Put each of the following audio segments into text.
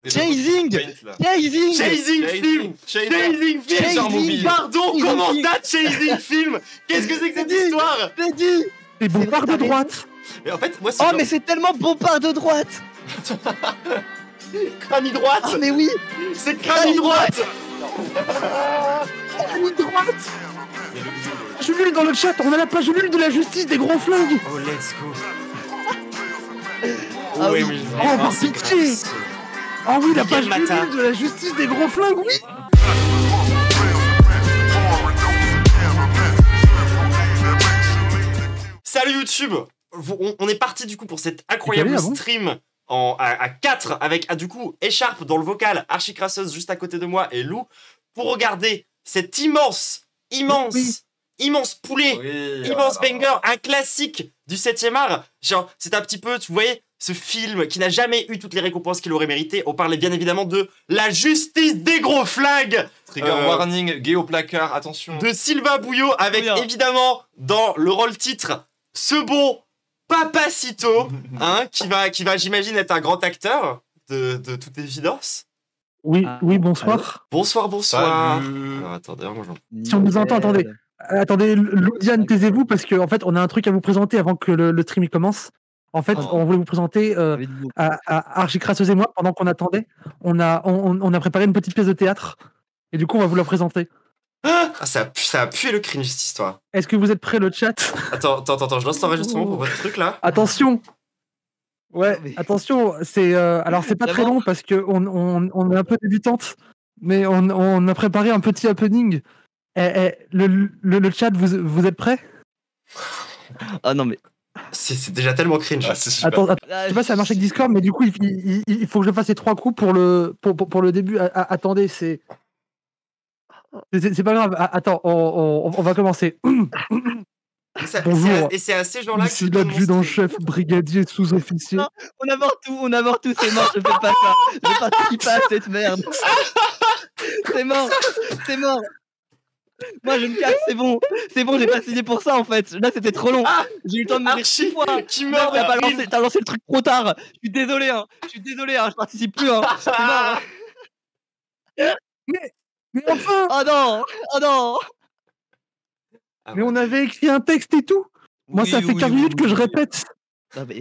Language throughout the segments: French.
Chasing film. Pardon, comment ça, Chasing film? Qu'est-ce que c'est que cette histoire? C'est Bompard de droite. Mais en fait, moi, c'est Oh, mais c'est tellement Bompard de droite. Crami droite. Ah, mais oui. C'est Crami droite. Crami droite. Jules dans le chat, on a la page Jules de la justice des gros flingues. Oh, let's go. Ah oui. Oh, par pitié. Oh oui, la page Jules de la justice des gros flingues, oui. Salut YouTube. On est parti du coup pour cette incroyable stream à 4 avec du coup Écharpe dans le vocal, Archicrasseuse juste à côté de moi et Lou pour regarder cet immense poulet, immense banger, un classique du 7e art. Genre, c'est un petit peu, vous voyez, ce film qui n'a jamais eu toutes les récompenses qu'il aurait mérité. On parlait bien évidemment de La justice des gros flingues. Trigger warning, gay au placard, attention. De Sylvain Bouillot avec évidemment dans le rôle titre ce bon Papacito, hein, qui va j'imagine être un grand acteur de toute évidence. Oui, bonsoir. Bonsoir. Alors, attendez, moi si on nous entend, attendez, Diane, taisez-vous parce qu'en fait, on a un truc à vous présenter avant que le stream commence. En fait, on voulait vous présenter à Archicrasseuse et moi, pendant qu'on attendait, on a préparé une petite pièce de théâtre et du coup, on va vous la présenter. Ah, ça a pué le cringe cette histoire. Est-ce que vous êtes prêts, le chat? Attends, je lance l'enregistrement pour votre truc là. Attention. Ouais, attention, alors c'est pas très long parce qu'on est un peu débutante, mais on a préparé un petit happening. Le chat, vous êtes prêts? Ah non mais... C'est déjà tellement cringe. Ah, c'est super. Attends, je sais pas si ça marche avec Discord, mais du coup, il faut que je fasse les 3 coups pour le début. Attendez, c'est pas grave. Attends, on va commencer. Bonjour. Et c'est à ces gens-là que ici l'adjudant-chef, brigadier, sous-officier. Non, on aborde tout, c'est mort, je fais pas ça. Je participe pas à cette merde. C'est mort. Moi je me casse, c'est bon, j'ai pas signé pour ça en fait. Là c'était trop long. J'ai eu le temps de mourir 6 fois. Qui meurt. T'as lancé le truc trop tard. Je suis désolé, je participe plus. C'est mort. Mais enfin. Oh non. Mais on avait écrit un texte et tout. Moi ça fait 15 minutes que je répète.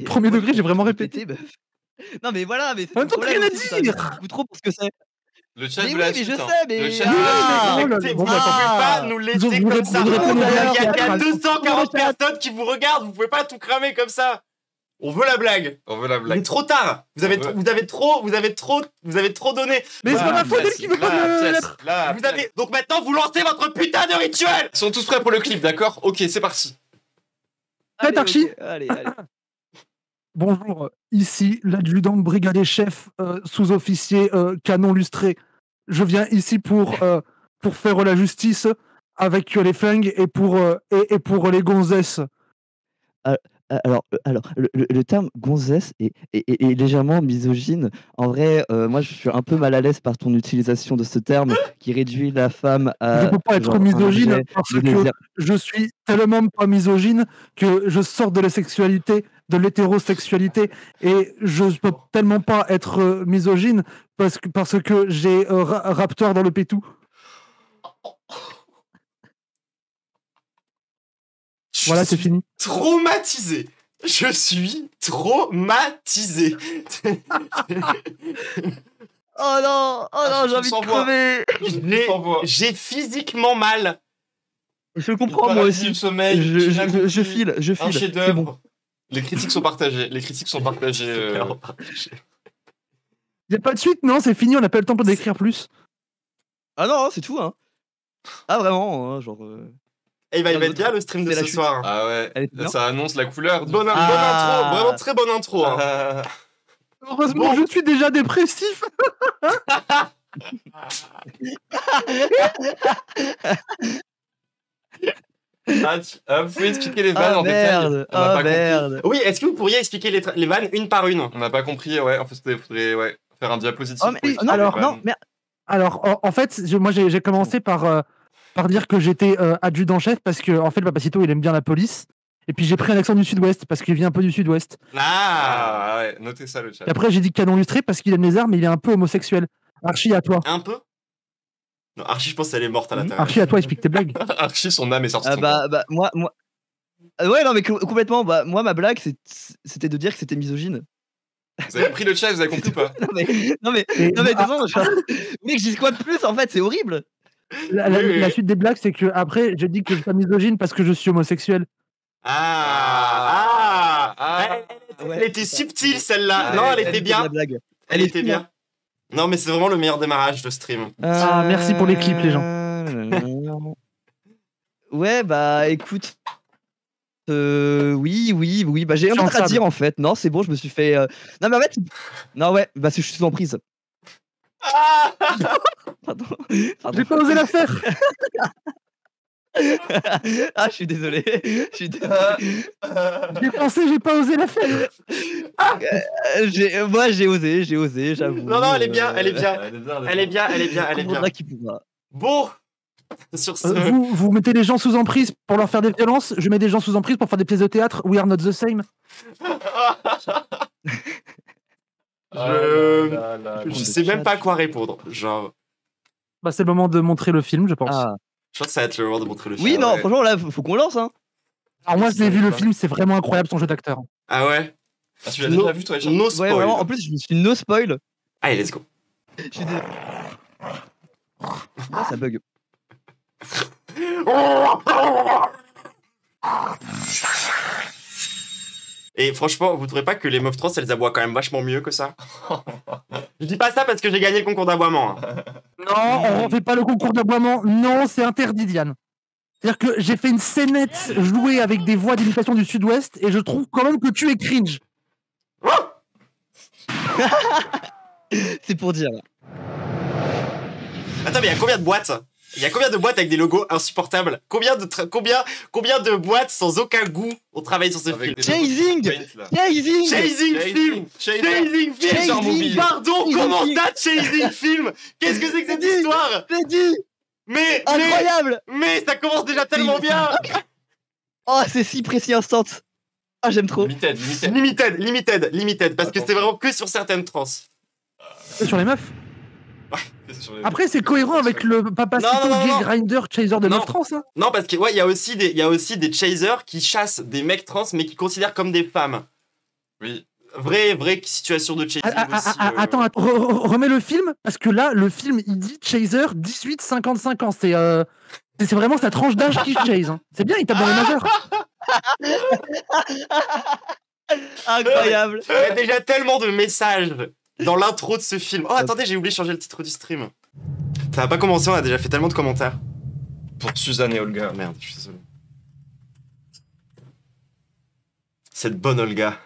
Premier degré, j'ai vraiment répété. Non mais voilà, mais c'est rien à dire. Beaucoup trop pour ce que c'est. Le chat mais de la oui, mais suite, je sais, mais... Le chat vous pouvez pas nous laisser comme ça. Il y a 240 personnes qui vous regardent, vous pouvez pas tout cramer comme ça. On veut la blague. Il est trop tard. Vous avez trop donné. Mais c'est pas ma faute qui veut pas me... Donc maintenant, vous lancez votre putain de rituel. Ils sont tous prêts pour le clip, d'accord? Ok, c'est parti. Faites Archie. Allez. Bonjour, ici l'adjudant brigadier chef, sous-officier, canon lustré. Je viens ici pour faire la justice avec les flingues et pour les gonzesses. Alors, le terme gonzesse est légèrement misogyne. En vrai, moi, je suis un peu mal à l'aise par ton utilisation de ce terme qui réduit la femme à... Je peux pas être misogyne parce que je suis tellement pas misogyne que je sors de la sexualité, de l'hétérosexualité, et je peux tellement pas être misogyne parce que j'ai Raptor dans le pétou. Voilà, c'est fini. Traumatisé. Je suis traumatisé. Oh non, j'ai envie de crever. J'ai physiquement mal. Je comprends, moi aussi. Je file. Un chef-d'œuvre. Bon. Les critiques sont partagées. Il n'y a pas de suite, non, c'est fini, on n'a pas le temps pour d'écrire plus. Ah non, c'est tout, hein. Ah vraiment, hein, genre... Et il va être bien le stream de ce soir. Ah ouais, ça annonce la couleur. Bonne intro, vraiment très bonne intro. Hein. Heureusement, je suis déjà dépressif. Vous pouvez expliquer les vannes en détail. Merde. Oui, est-ce que vous pourriez expliquer les vannes une par une? On n'a pas compris, ouais. En fait, il faudrait faire un diapositive. Alors, en fait, moi j'ai commencé par dire que j'étais adjudant-chef parce que en fait, Papacito il aime bien la police Et puis j'ai pris un accent du sud-ouest parce qu'il vient un peu du sud-ouest. Ah ouais, notez ça le chat. Et après j'ai dit canon lustré parce qu'il aime les arts mais il est un peu homosexuel. Archie, à toi. Un peu? Non, Archie, je pense qu'elle est morte à l'intérieur. Archie, à toi, explique tes blagues. Archie, son âme est sortie. Moi. Ouais, non, mais complètement. Bah, moi, ma blague, c'était de dire que c'était misogyne. Vous avez compris le chat, vous avez compris ou pas? Non, mais de toute façon, mec, j'y quoi de plus en fait, c'est horrible. La suite des blagues, c'est que après, j'ai dit que je suis pas misogyne parce que je suis homosexuel. Elle était subtile celle-là. Non, elle était bien. Elle était bien. Non, mais c'est vraiment le meilleur démarrage de stream. Merci pour les clips, les gens. Ouais, bah écoute. Oui. Bah j'ai rien d'autre à dire en fait. Non, c'est bon, je me suis fait. Non, mais en fait. Non, ouais, bah je suis sous emprise. Pardon. J'ai pas osé la faire. Ah, je suis désolé. J'ai pensé, j'ai pas osé la faire. Moi, j'ai osé, j'avoue. Non, elle est bien. Elle est bien. Bon. Sur ce... vous mettez les gens sous emprise pour leur faire des violences. Je mets des gens sous emprise pour faire des pièces de théâtre. We are not the same. Je sais même pas quoi répondre. Genre. Bah, c'est le moment de montrer le film, je pense. Je pense que ça va être le moment de montrer le film. Oui, non, franchement, là, faut qu'on lance. Hein. Alors, moi, je l'ai vu le film, c'est vraiment incroyable son jeu d'acteur. Ah ouais? Tu l'as déjà vu, toi, Richard? No spoil. Ouais, vraiment, en plus, je me suis no spoil. Allez, let's go. Ça bug. Et franchement, vous trouvez pas que les meufs trans, elles aboient quand même vachement mieux que ça? Je dis pas ça parce que j'ai gagné le concours d'aboiement. Hein. Non, on fait pas le concours d'aboiement. Non, c'est interdit, Diane. C'est-à-dire que j'ai fait une scénette jouée avec des voix d'imitation du sud-ouest et je trouve quand même que tu es cringe. C'est pour dire. Attends, mais il y a combien de boîtes? Il y a combien de boîtes avec des logos insupportables? Combien de boîtes sans aucun goût ont travaillé sur ce film? Chasing film. Pardon, comment ça, Chasing film? Qu'est-ce que c'est que cette histoire? Mais incroyable. Mais ça commence déjà tellement bien. Oh, c'est si précis instant. Ah, j'aime trop. Limited, parce que c'est vraiment que sur certaines trans. Sur les meufs. Après, c'est cohérent avec le Papacito Gay Grinder Chaser de meufs trans. Hein. Non, parce que il y a aussi des chasers qui chassent des mecs trans, mais qui considèrent comme des femmes. Oui. Vraie situation de chasing aussi. Attends, remets le film, parce que là, le film, il dit chaser 18-55 ans. C'est vraiment sa tranche d'âge qui chase. Hein. C'est bien, il tape dans les majeurs. Incroyable. Il y a déjà tellement de messages dans l'intro de ce film. Oh, attendez, j'ai oublié de changer le titre du stream. Ça va pas commencer, on a déjà fait tellement de commentaires. Pour Suzanne et Olga. Merde, je suis désolé. Cette bonne Olga.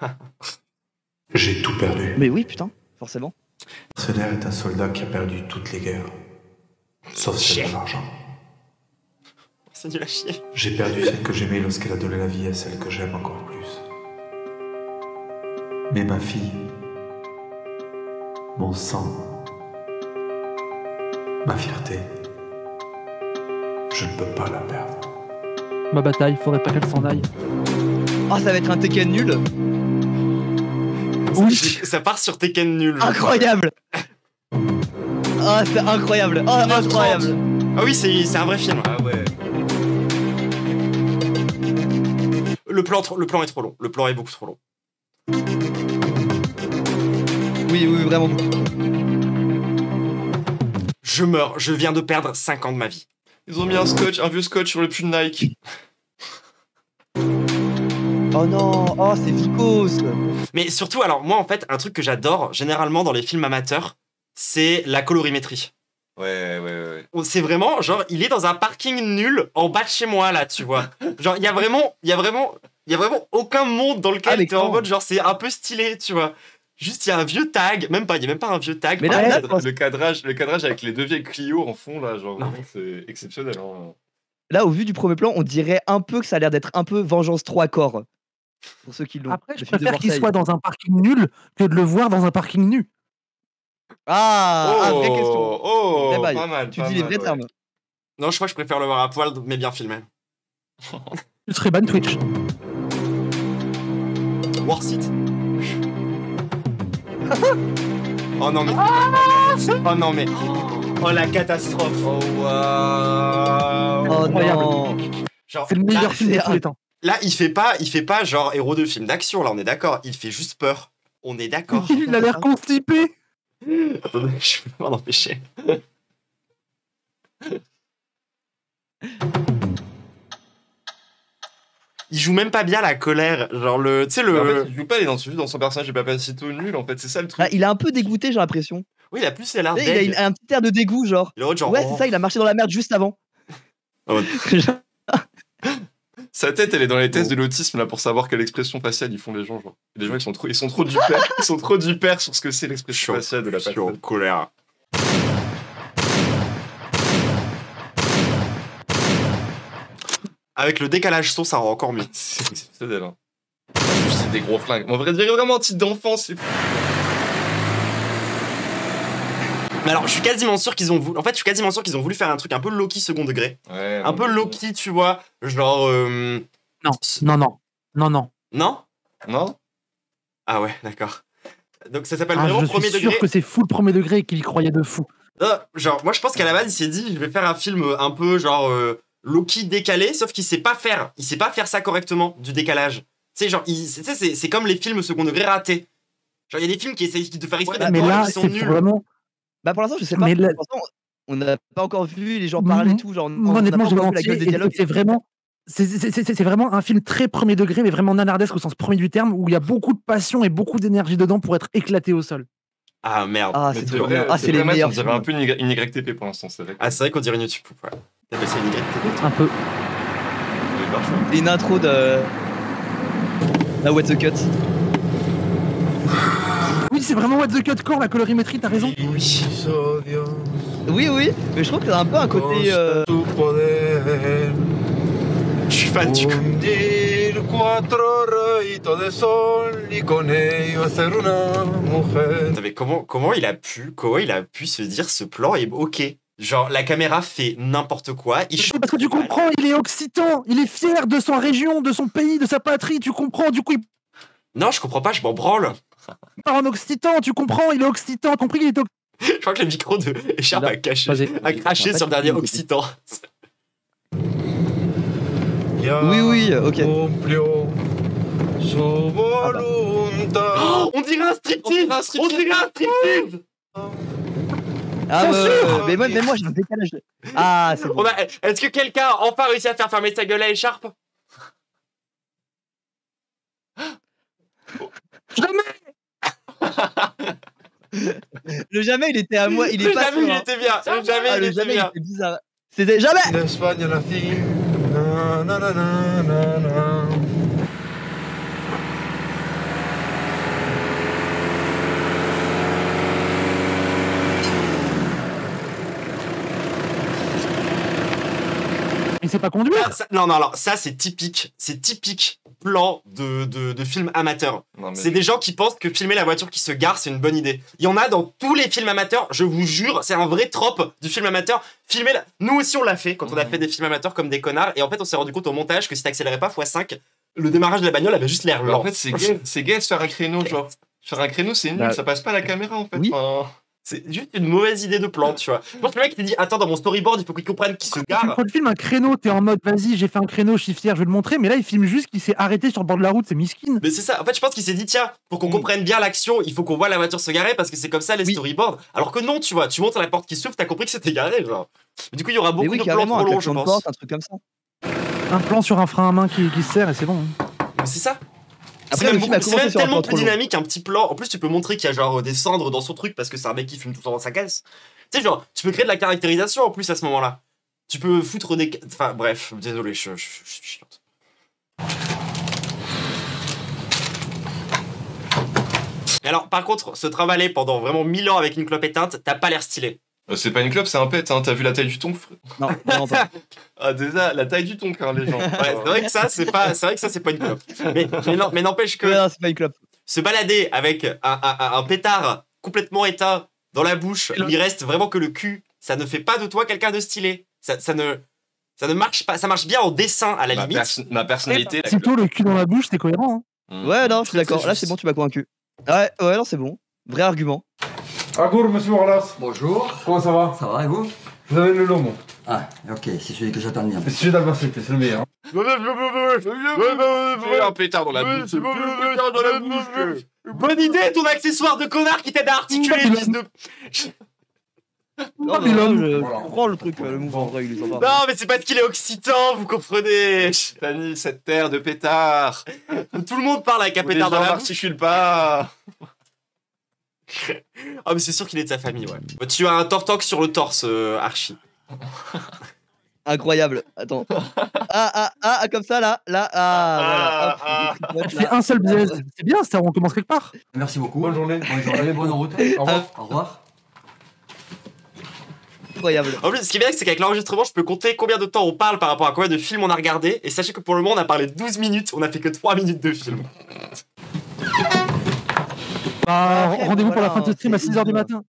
J'ai tout perdu. Mais oui, putain, forcément. Mercenaire est un soldat qui a perdu toutes les guerres. Sauf celle de l'argent. C'est nul à chier. J'ai perdu celle que j'aimais lorsqu'elle a donné la vie à celle que j'aime encore plus. Mais ma fille, mon sang, ma fierté, je ne peux pas la perdre. Ma bataille, faudrait pas qu'elle s'en aille. Oh, ça va être un Tekken nul. Oui, ça part sur Tekken nul. Incroyable. Ah, c'est incroyable. Oh, incroyable. Ah oui, c'est un vrai film. Ah ouais. Le plan est trop long. Le plan est beaucoup trop long. Oui, vraiment beaucoup. Je meurs. Je viens de perdre 5 ans de ma vie. Ils ont mis un vieux scotch sur le pull de Nike. Oh non, oh c'est vicose. Mais surtout, alors moi en fait, un truc que j'adore généralement dans les films amateurs, c'est la colorimétrie. Ouais. C'est vraiment, genre, il est dans un parking nul en bas de chez moi là, tu vois. Genre, il y a vraiment aucun monde dans lequel t'es en mode, genre, c'est un peu stylé, tu vois. Juste, il y a un vieux tag, il y a même pas un vieux tag. Mais là, le cadrage avec les deux vieilles Clio en fond là, genre, vraiment, c'est exceptionnel. Hein. Là, au vu du premier plan, on dirait un peu que ça a l'air d'être un peu Vengeance 3 corps. Pour ceux qui l'ont. Après, je préfère qu'il soit dans un parking nul que de le voir dans un parking nu. Vraie question. Oh, pas mal. Tu dis les vrais termes. Non, je crois que je préfère le voir à poil, mais bien filmé. Tu serais ban Twitch. Worth it. Oh non mais. Oh non mais. Oh la catastrophe. Oh waouh. Oh non. Genre, C'est le meilleur film de tous les temps. Là, il fait pas genre héros de film d'action, là, on est d'accord. Il fait juste peur. On est d'accord. Il a l'air constipé. Attendez, je peux pas m'en empêcher. Il joue même pas bien la colère. Genre le. Tu sais, Mais en le. fait, il joue pas, il est dans son personnage de Papacito nul, en fait, c'est ça le truc. Ah, il est un peu dégoûté, j'ai l'impression. Oui, il a plus l'air Tu sais, deg. il a un petit air de dégoût, genre. Il est genre. Ouais, oh. c'est ça, il a marché dans la merde juste avant. Oh. Sa tête, elle est dans les tests de l'autisme, là, pour savoir quelle expression faciale ils font les gens, genre. Les gens, ils sont trop du père. Ils sont trop du père sur ce que c'est l'expression faciale de la Je suis personne. en colère. Avec le décalage son, ça rend encore mieux. C'est exceptionnel, hein. C'est des gros flingues. Mais on devrait dire vraiment un titre d'enfant, c'est fou. Mais alors, je suis quasiment sûr qu'ils ont voulu. En fait, je suis quasiment sûr qu'ils ont voulu faire un truc un peu Loki second degré. Ouais, Un peu Loki, tu vois. Genre. Non, non, non, non, non. Non? Non? Ah ouais, d'accord. Donc ça s'appelle Ah, vraiment je premier suis sûr degré. que c'est full premier degré et qu'il y croyait de fou. Genre, moi je pense qu'à la base il s'est dit, je vais faire un film un peu genre Loki décalé, sauf qu'il sait pas faire. Il sait pas faire ça correctement, du décalage. Tu sais, genre, c'est comme les films second degré ratés. Genre, il y a des films qui essayent de faire exprès d'être Mais drôles, là, qui sont c'est nuls. vraiment. Bah, pour l'instant, je sais pas. Mais là- Pour l'instant, on n'a pas encore vu les gens parler et tout. Genre, Moi, on n'a honnêtement, pas je vais encore vu la mentir, gueule des et dialogues. c'est vraiment. C'est vraiment un film très premier degré, mais vraiment nanardesque au sens premier du terme, où il y a beaucoup de passion et beaucoup d'énergie dedans pour être éclaté au sol. Ah merde. Ah, Mais c'est c'est trop vrai, bien. Ah, c'est les vrai, meilleurs. On dirait un peu une YTP pour l'instant, c'est vrai. Ah, c'est vrai qu'on dirait une YouTube. Ouais. T'as passé une Y. Un peu. C'est une intro de. La What the Cut. Oui, c'est vraiment What the Cut Core, la colorimétrie, t'as raison. Oui, oui, mais je trouve que c'est un peu un côté. Je suis fan du coup. Mais comment il a pu se dire ce plan est ok. Genre la caméra fait n'importe quoi. Parce que tu comprends, il est occitan, il est fier de sa région, de son pays, de sa patrie, tu comprends, du coup il Non, je comprends pas, je m'en branle. part en occitan, tu comprends, il est occitan, compris qu'il est occitan. Je crois que le micro de Écharpe a craché sur le dernier occitan. Oui, oui, ok. Oh, on dirait un striptease. On dirait un striptease. Ah, Bien sûr. mais moi j'ai un décalage. Ah, c'est bon. Est-ce que quelqu'un a enfin réussi à faire fermer sa gueule à Écharpe? Le jamais il était à moi, il est Le pas jamais sûr, il hein. était bien. Le jamais Ah, il le était jamais il bien. était bizarre. C'était jamais. Il sait pas conduire. Non, alors ça c'est typique plan de film amateur. Non, mais- C'est des gens qui pensent que filmer la voiture qui se gare c'est une bonne idée. Il y en a dans tous les films amateurs, je vous jure, c'est un vrai trope du film amateur. Nous aussi on l'a fait quand on a fait des films amateurs comme des connards et en fait on s'est rendu compte au montage que si t'accélérais pas x5, le démarrage de la bagnole avait juste l'air Mais lent. en fait, c'est gay de faire un créneau, genre. Faire un créneau, c'est nul, Bah, ça passe pas à la caméra, en fait. oui. Enfin, C'est juste une mauvaise idée de plan, tu vois. Je pense que le mec s'est dit attends dans mon storyboard il faut qu'il comprenne qu'il se Tu gare. prends le film un créneau, t'es en mode vas-y, j'ai fait un créneau, je suis fier, je vais le montrer, mais là il filme juste qu'il s'est arrêté sur le bord de la route, c'est miskin. Mais c'est ça, en fait je pense qu'il s'est dit tiens, pour qu'on comprenne bien l'action, il faut qu'on voit la voiture se garer parce que c'est comme ça les Oui. storyboards. Alors que non, tu vois, tu montres la porte qui s'ouvre, t'as compris que c'était garé, genre. Mais du coup il y aura Mais beaucoup oui, de plans carrément, trop un longs, je klaxon de pense. porte, un truc comme ça. Un plan sur un frein à main qui se serre et c'est bon. hein. Mais c'est ça. Après, C'est le même, film a c'est commencé même sur un tellement plan plus trop long. dynamique un petit plan. En plus tu peux montrer qu'il y a genre des cendres dans son truc parce que c'est un mec qui fume tout le temps dans sa caisse. Tu sais genre, tu peux créer de la caractérisation en plus à ce moment-là. Tu peux foutre des... Enfin bref, désolé, je suis chiante. Et alors, par contre, se travailler pendant vraiment 1000 ans avec une clope éteinte, t'as pas l'air stylé. c'est pas une clope, c'est un pet, hein. T'as vu la taille du tonk, frère? Non, vraiment pas. Ah, déjà, la taille du tonk, hein, les gens. Ouais, c'est vrai que ça, c'est pas une clope. Mais n'empêche que Ouais, non, c'est pas une clope. se balader avec un pétard complètement éteint dans la bouche, où il reste vraiment que le cul, ça ne fait pas de toi quelqu'un de stylé. Ça ne marche pas. Ça marche bien en dessin à la limite. Ma personnalité. Sitôt le cul dans la bouche, c'est cohérent. Hein. Ouais, non, je suis d'accord. Là, c'est bon, tu m'as convaincu. Ouais, non, c'est bon. Vrai argument. Agour, monsieur Warlas. Bonjour. Comment ça va? Ça va et vous? Vous avez le lomo. Ah, ok, c'est celui que j'attends bien. C'est celui d'Albacete, c'est le meilleur. J'ai un pétard dans la bouche. Bonne idée, ton accessoire de connard qui t'aide à articuler, fils de... Non, je comprends le truc, le move en vrai, il est sympa. Non, mais c'est parce qu'il est occitan, vous comprenez. Tani, cette terre de pétard. Tout le monde parle avec un pétard dans la bouche. n'articule pas. Ah, mais c'est sûr qu'il est de sa famille, ouais. Bah, tu as un tortank sur le torse, Archie. Incroyable. Attends. Comme ça, là. Voilà. Elle fait un seul biaise. C'est bien, ça, on commence quelque part. Merci beaucoup. Bonne journée. Bonne journée, bonne route. Au revoir. Au revoir. Incroyable. En plus, ce qui est bien, c'est qu'avec l'enregistrement, je peux compter combien de temps on parle par rapport à combien de films on a regardé. Et sachez que pour le moment, on a parlé 12 minutes, on a fait que 3 minutes de film. Rendez-vous pour la fin de ce stream à 6h du matin.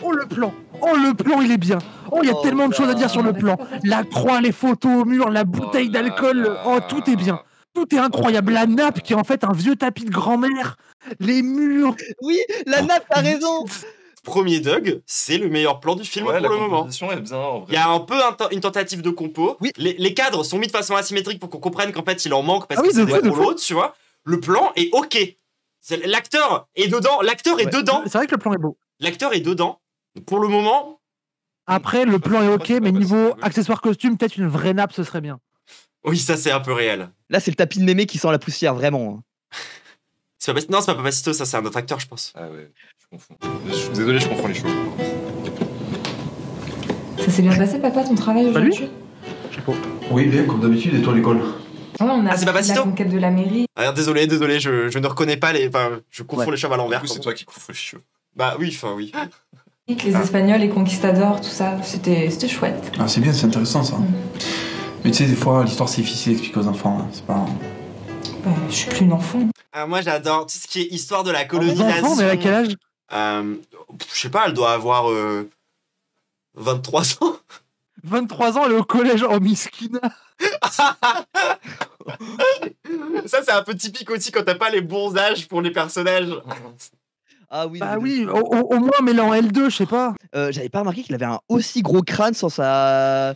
Oh le plan. Oh le plan, il est bien. Oh, il y a tellement de choses à dire sur le plan. La croix, les photos au mur, la bouteille d'alcool. Oh, tout est bien. Tout est incroyable. La nappe qui est en fait un vieux tapis de grand-mère. Les murs. Oui, la nappe, t'as raison. Premier Doug, c'est le meilleur plan du film pour le moment. La composition est bien, en vrai. Il y a un peu une tentative de compo. Oui. Les cadres sont mis de façon asymétrique pour qu'on comprenne qu'en fait il en manque parce Ah oui, que c'est de pour fou. l'autre, tu vois. Le plan est ok. L'acteur est dedans. L'acteur est dedans. C'est vrai que le plan est beau. L'acteur est dedans. Pour le moment. Après, le plan est ok, mais niveau accessoire costume, peut-être une vraie nappe, ce serait bien. Oui, ça c'est un peu réel. Là, c'est le tapis de mémé qui sent la poussière, vraiment. C'est pas... Non, c'est pas Papacito, ça c'est un autre acteur, je pense. Ah ouais, je confonds. Désolé, je confonds les choses. Ça s'est bien passé, papa, ton travail Pas lui aujourd'hui? Je sais pas. Oui, bien, comme d'habitude, et toi, l'école? Ouais, on a Ah, c'est pas fait la Papacito conquête de la mairie. Ah, désolé, je ne reconnais pas les. Enfin, je confonds les cheveux à Du l'envers. coup, c'est pardon. toi qui confonds les cheveux. Bah oui, enfin oui. Les Espagnols, les conquistadors, tout ça, c'était chouette. Ah, c'est bien, c'est intéressant, ça. Mais tu sais, des fois, l'histoire, c'est difficile à expliquer aux enfants. Hein. C'est pas... Bah, je suis plus une enfant. Ah, moi j'adore tout ce qui est histoire de la Les colonisation. enfants, mais à quel âge? Je sais pas, elle doit avoir 23 ans. 23 ans, elle est au collège en miskina. Ça, c'est un peu typique aussi quand t'as pas les bons âges pour les personnages. Ah oui. Bah oui, au moins, mais là en L2, je sais pas. J'avais pas remarqué qu'il avait un aussi gros crâne sans sa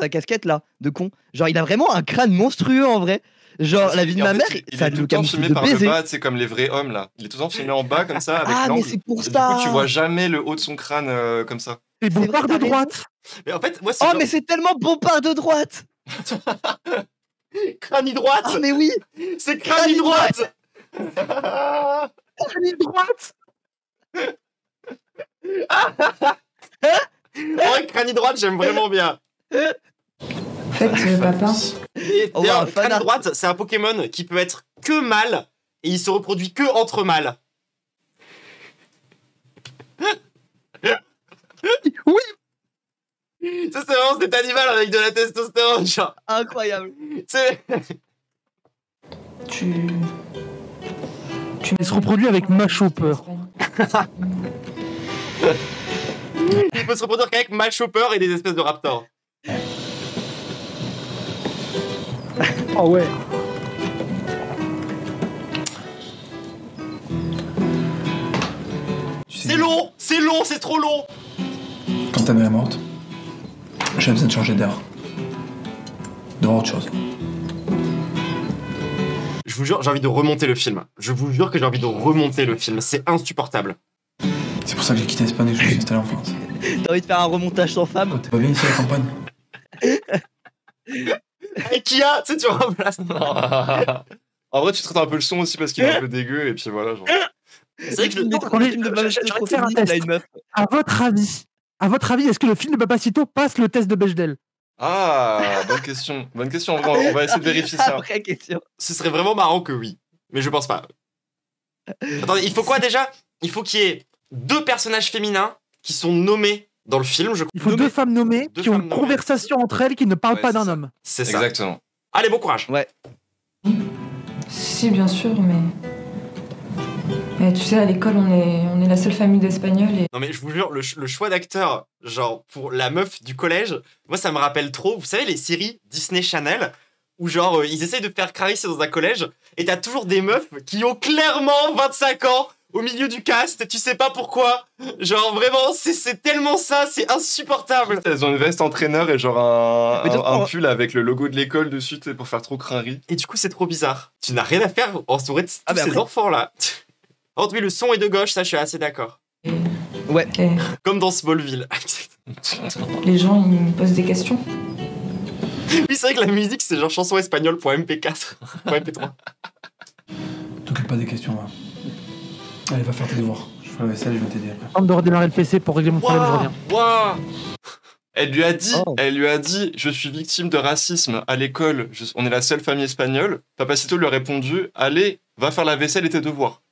casquette là, de con. Genre, il a vraiment un crâne monstrueux en vrai. Genre, la vie de ma mère, ça est tout nous le temps comme filmé de par le baiser. bas, c'est comme les vrais hommes là. Il est tout le temps filmé en bas comme ça avec Ah, l'angle. mais c'est pour Et ça. Du coup, tu vois jamais le haut de son crâne comme ça. C'est vrai, Bompard de t'as raison. droite. Mais en fait, moi, Oh, mais c'est tellement Bompard de droite. crâne droite. Ah, mais oui. C'est crâne droite. Crâne droite. Ouais, crâne droite, j'aime vraiment bien. En fait, papa, Et Oh, d'ailleurs, wow, fan crâne art. droite, c'est un Pokémon qui peut être que mâle et il se reproduit que entre mâles. Oui. Ça, c'est vraiment cet animal avec de la testostérone, genre. Incroyable. C'est. tu Il se reproduit avec Machopper. Il peut se reproduire qu'avec Malchopper et des espèces de raptors. Oh ouais. C'est long, c'est trop long. Quand ta mère est morte, j'avais besoin de changer d'air. De voir autre chose. Je vous jure, j'ai envie de remonter le film. Je vous jure que j'ai envie de remonter le film. C'est insupportable. C'est pour ça que j'ai quitté l'Espagne et que je me suis installé en France. T'as envie de faire un remontage sans femme? T'es pas bien ici à la campagne? Et Kia, tu sais, tu remplaces. En vrai, tu traites un peu le son aussi parce qu'il est un peu dégueu et puis voilà. Genre. C'est vrai que le. J'ai faire un test. À votre avis, est-ce que le film de Papacito passe le test de Bechdel? Ah, bonne question. Bonne question. On va essayer de vérifier ça. Vraie question. Ce serait vraiment marrant que oui. Mais je pense pas. Attendez, il faut quoi déjà? Il faut qu'il y ait 2 personnages féminins qui sont nommés dans le film. Il faut 2 femmes nommées Deux qui ont femmes une nommées. conversation entre elles qui ne parlent Ouais, pas c'est d'un ça. homme. C'est ça. Exactement. Allez, bon courage. Ouais. Si, bien sûr, mais tu sais, à l'école, on est la seule famille d'Espagnols et Non mais je vous jure, le choix d'acteur, genre pour la meuf du collège, moi ça me rappelle trop, vous savez les séries Disney Channel où genre ils essayent de faire Clarisse dans un collège et t'as toujours des meufs qui ont clairement 25 ans au milieu du cast, tu sais pas pourquoi. Genre vraiment, c'est tellement ça, c'est insupportable. Elles ont une veste entraîneur et genre un pull avec le logo de l'école dessus, tu sais, pour faire trop cringerie. Et du coup, c'est trop bizarre. Tu n'as rien à faire entouré de tous ces enfants-là. En tout cas, le son est de gauche, ça je suis assez d'accord. Ouais. Comme dans Smallville. Les gens, ils me posent des questions. Oui, c'est vrai que la musique, c'est genre chanson espagnole.mp4. .mp3. T'occupes pas des questions, là. Allez, va faire tes devoirs. Je ferai la vaisselle et je vais t'aider après. Tente de redémarrer le PC pour régler mon problème, je reviens. Waouh. Elle lui a dit, je suis victime de racisme à l'école, on est la seule famille espagnole. Papacito lui a répondu, allez, va faire la vaisselle et tes devoirs.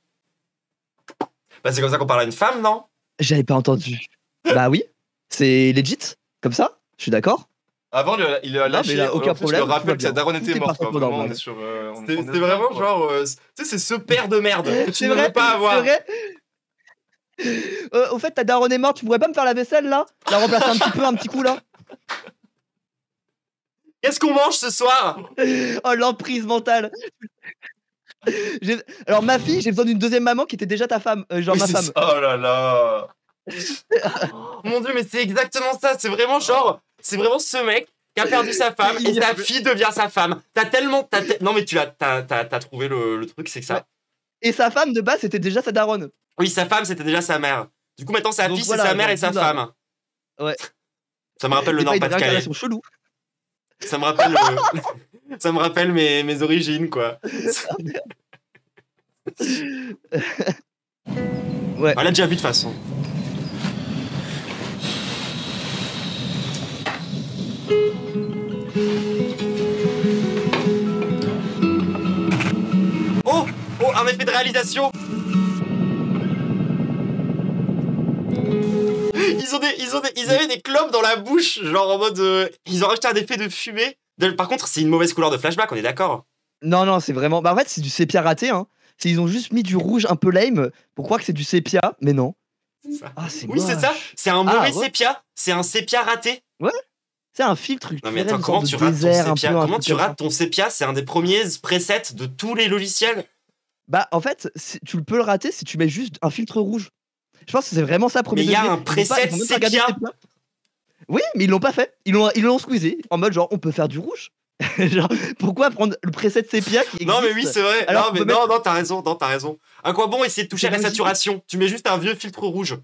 Bah c'est comme ça qu'on parle à une femme, non? J'avais pas entendu. Bah oui, c'est legit, comme ça, je suis d'accord. Avant, il a lâché, là, aucun problème, je me rappelle que sa tout va daronne bien. était morte. Tout est Vraiment, on parfaitement est sur... C'est vraiment genre, tu sais, c'est ce père de merde que tu ne veux pas avoir. C'est vrai. Au fait, ta daronne est morte, tu pourrais pas me faire la vaisselle là? La remplacer un petit peu, un petit coup là? Qu'est-ce qu'on mange ce soir? Oh, l'emprise mentale. Alors ma fille, j'ai besoin d'une deuxième maman qui était déjà ta femme, genre Oui, ma c'est femme. ça. Oh là là. Mon dieu, mais c'est exactement ça. C'est vraiment genre, c'est vraiment ce mec qui a perdu sa femme et sa fille devient sa femme. Non mais t'as trouvé le truc, c'est que ça. Et sa femme de base c'était déjà sa daronne. Oui, sa femme c'était déjà sa mère. Du coup maintenant sa Donc fille voilà, c'est sa mère et donc sa bizarre. femme. Ouais. Ça me rappelle le Nord-Pas-de-Calais. Chelou. Ça me rappelle, ça me rappelle mes origines quoi. Ouais. On l'a déjà vu de toute façon. Oh, un effet de réalisation. Ils avaient des clopes dans la bouche, genre en mode ils ont rajouté un effet de fumée. Par contre, c'est une mauvaise couleur de flashback, on est d'accord? Non, c'est vraiment. Bah en fait, c'est du sépia raté. Hein. Ils ont juste mis du rouge un peu lame pour croire que c'est du sépia, mais non. Ah, c'est oui, c'est ça. C'est un mauvais sépia. C'est un sépia raté. Ouais. C'est un filtre. Non mais attends, comment tu rates ton sépia? Comment tu rates ton sépia? C'est un des premiers presets de tous les logiciels. Bah en fait, tu peux le rater si tu mets juste un filtre rouge. Je pense que c'est vraiment ça premier. Mais il y a un preset sépia. Oui, mais ils l'ont pas fait. Ils l'ont squeezé en mode genre on peut faire du rouge. Genre, pourquoi prendre le preset sépia qui existe? Non mais oui c'est vrai. Alors, non t'as raison. À quoi bon essayer de toucher à la saturation? Tu mets juste un vieux filtre rouge.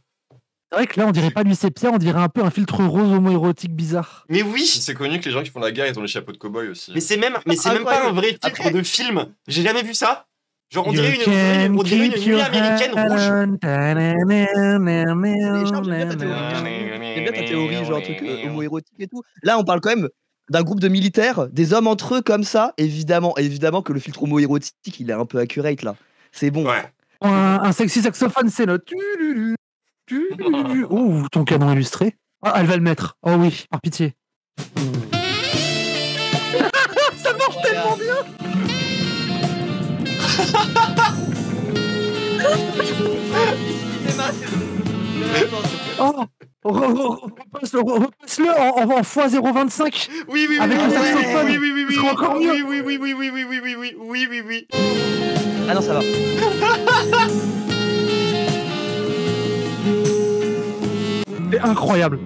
C'est vrai que là on dirait pas du sépia, on dirait un peu un filtre rose homo-érotique bizarre. Mais oui. C'est connu que les gens qui font la guerre ils ont les chapeaux de cow-boy aussi. Mais c'est même pas un vrai filtre de film. J'ai jamais vu ça. Genre on dirait une nuit américaine rouge. J'aime bien ta théorie, genre un truc homo-érotique et tout. Là on parle quand même d'un groupe de militaires, des hommes entre eux comme ça. Évidemment que le filtre homo-érotique il est un peu accurate là. C'est bon. Ouais. Un sexy saxophone, c'est notre. Ouh, ton canon illustré. Ah, elle va le mettre. Oh oui, par pitié. Ça marche tellement bien. Oh, repasse-le en x0.25. Oui. Avec le saxophone. Oui. Ce sera encore mieux. Oui. Ah non, ça va. C'est incroyable.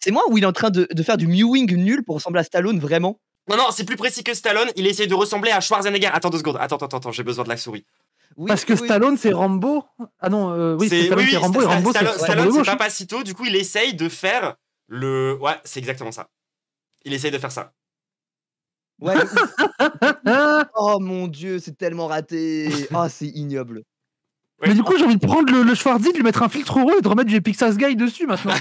C'est moi ou il est en train de faire du mewing nul pour ressembler à Stallone vraiment? Non, c'est plus précis que Stallone. Il essaye de ressembler à Schwarzenegger. Attends 2 secondes. Attends, j'ai besoin de la souris. Oui, parce que Stallone c'est Rambo. Ah non, oui, Stallone c'est Rambo et Rambo Stallone c'est Papacito. Du coup, il essaye de faire le. Ouais, c'est exactement ça. Il essaye de faire ça. Ouais. Oh mon dieu, c'est tellement raté. Oh, c'est ignoble. Ouais. Mais du coup, j'ai envie de prendre le Schwarzy, de lui mettre un filtre rose et de remettre du Pixas Guy dessus maintenant.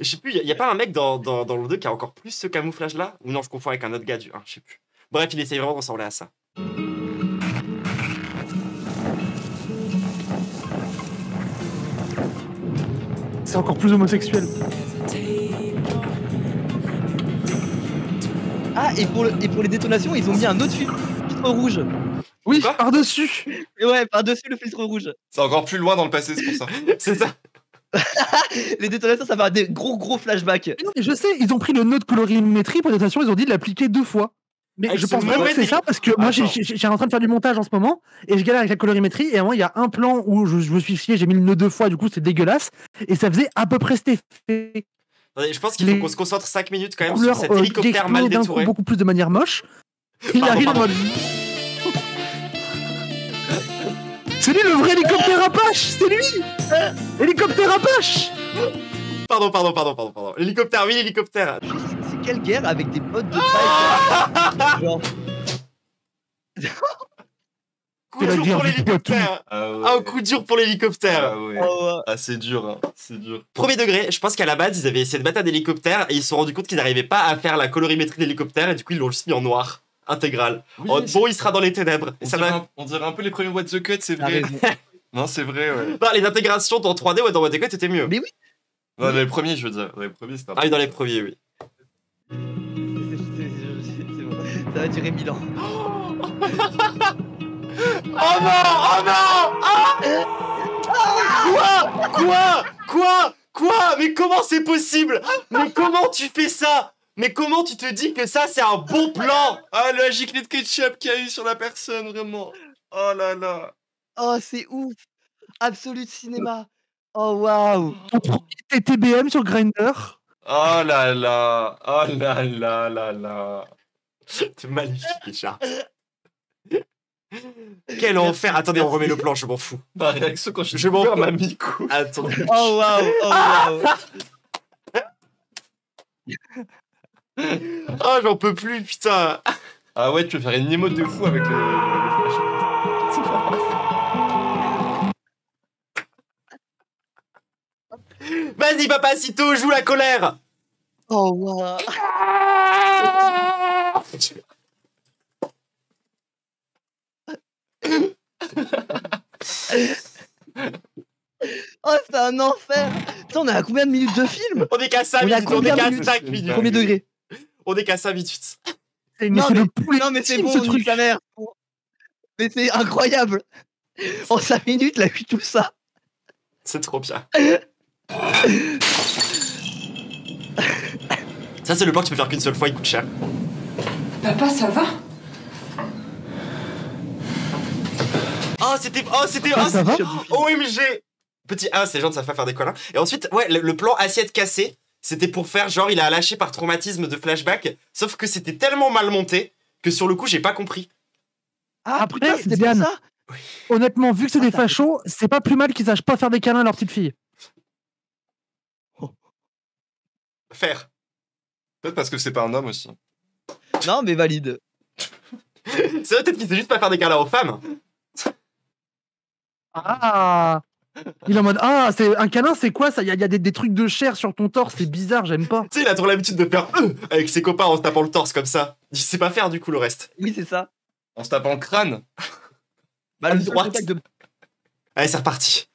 Je sais plus, il y a pas un mec dans le 2 qui a encore plus ce camouflage là? Ou non, je confonds avec un autre gars du 1, je sais plus. Bref, il essaye vraiment de ressembler à ça. C'est encore plus homosexuel. Ah, et pour les détonations, ils ont mis un autre filtre rouge. Oui, par-dessus. Ouais, par-dessus le filtre rouge. C'est encore plus loin dans le passé, c'est pour ça. C'est ça. Les détonations, ça va faire des gros flashbacks. Mais non, mais je sais, ils ont pris le nœud de colorimétrie pour les détonations, ils ont dit de l'appliquer 2 fois. Mais je pense vraiment que c'est ça parce que moi, j'ai en train de faire du montage en ce moment et je galère avec la colorimétrie. Et à moi, il y a un plan où je me suis fié, j'ai mis le nœud 2 fois, du coup, c'est dégueulasse. Et ça faisait à peu près cet effet. Je pense qu'il faut qu'on se concentre 5 minutes quand même sur cet hélicoptère mal détouré. Beaucoup plus de manière moche. Il arrive en mode. C'est lui le vrai hélicoptère Apache. C'est lui. Hélicoptère Apache. Pardon. L'hélicoptère, oui, l'hélicoptère. C'est quelle guerre avec des bottes de taille genre... Coup dur pour l'hélicoptère. Coup dur pour l'hélicoptère. C'est dur, hein. C'est dur. Premier degré, je pense qu'à la base, ils avaient essayé de battre un hélicoptère et ils se sont rendus compte qu'ils n'arrivaient pas à faire la colorimétrie de l'hélicoptère et du coup, ils l'ont juste mis en noir. Intégral. Oui, bon, il sera dans les ténèbres. On dirait un peu les premiers What the Cut, c'est vrai. Non, c'est vrai, ouais. Non, les intégrations dans 3D, dans What the Cut, étaient mieux. Mais oui. Non, dans les premiers, je veux dire. Dans les premiers, c'était un peu... Ah oui, dans les premiers, oui. C'est bon. Ça va durer 1000 ans. Oh non. Quoi Mais comment c'est possible? Mais comment tu fais ça? Mais comment tu te dis que ça, c'est un bon plan? Ah, la giclée de ketchup qu'il y a eu sur la personne, vraiment. Oh là là. Oh, c'est ouf. Absolute cinéma. Oh, waouh. Ton premier TBM sur Grindr. Oh là là. C'est magnifique, Richard. Quel enfer. Attendez, on remet le plan, je m'en fous. Ma réaction quand je m'en fous. ma mico. Attendez. Oh, waouh. Oh, j'en peux plus, putain. Ah ouais, tu veux faire une émote de fou avec le flash. Vas-y, Papacito, joue la colère. Oh, waouh. Oh, c'est un enfer. Putain, on est à combien de minutes de film? On est qu'à 5 minutes, on est qu'à 5 minutes. Premier degré. On est qu'à 5 minutes. Non, mais c'est bon, ce truc, sa mère. Mais c'est incroyable. En 5 minutes, il a eu tout ça. C'est trop bien. Ça, c'est le plan que tu peux faire qu'une seule fois, il coûte cher. Papa, ça va? C'était OMG. Petit A, c'est les gens ne savent pas faire des câlins. Et ensuite, ouais, le plan assiette cassée, c'était pour faire genre il a lâché par traumatisme de flashback. Sauf que c'était tellement mal monté que sur le coup, j'ai pas compris. Après, c'était Diane, ça honnêtement, vu que c'est des fachos, c'est pas plus mal qu'ils sachent pas faire des câlins à leur petite fille. Faire. Peut-être parce que c'est pas un homme aussi. Non, mais valide. C'est vrai, peut-être qu'il sait juste pas faire des câlins aux femmes. Il est en mode c'est un câlin, c'est quoi ça? Il y a des trucs de chair sur ton torse, c'est bizarre, j'aime pas. Tu sais, il a trop l'habitude de faire avec ses copains en se tapant le torse comme ça. Il sait pas faire du coup le reste. Oui, c'est ça. En se tapant le crâne. Bah, le droite. Allez, c'est reparti.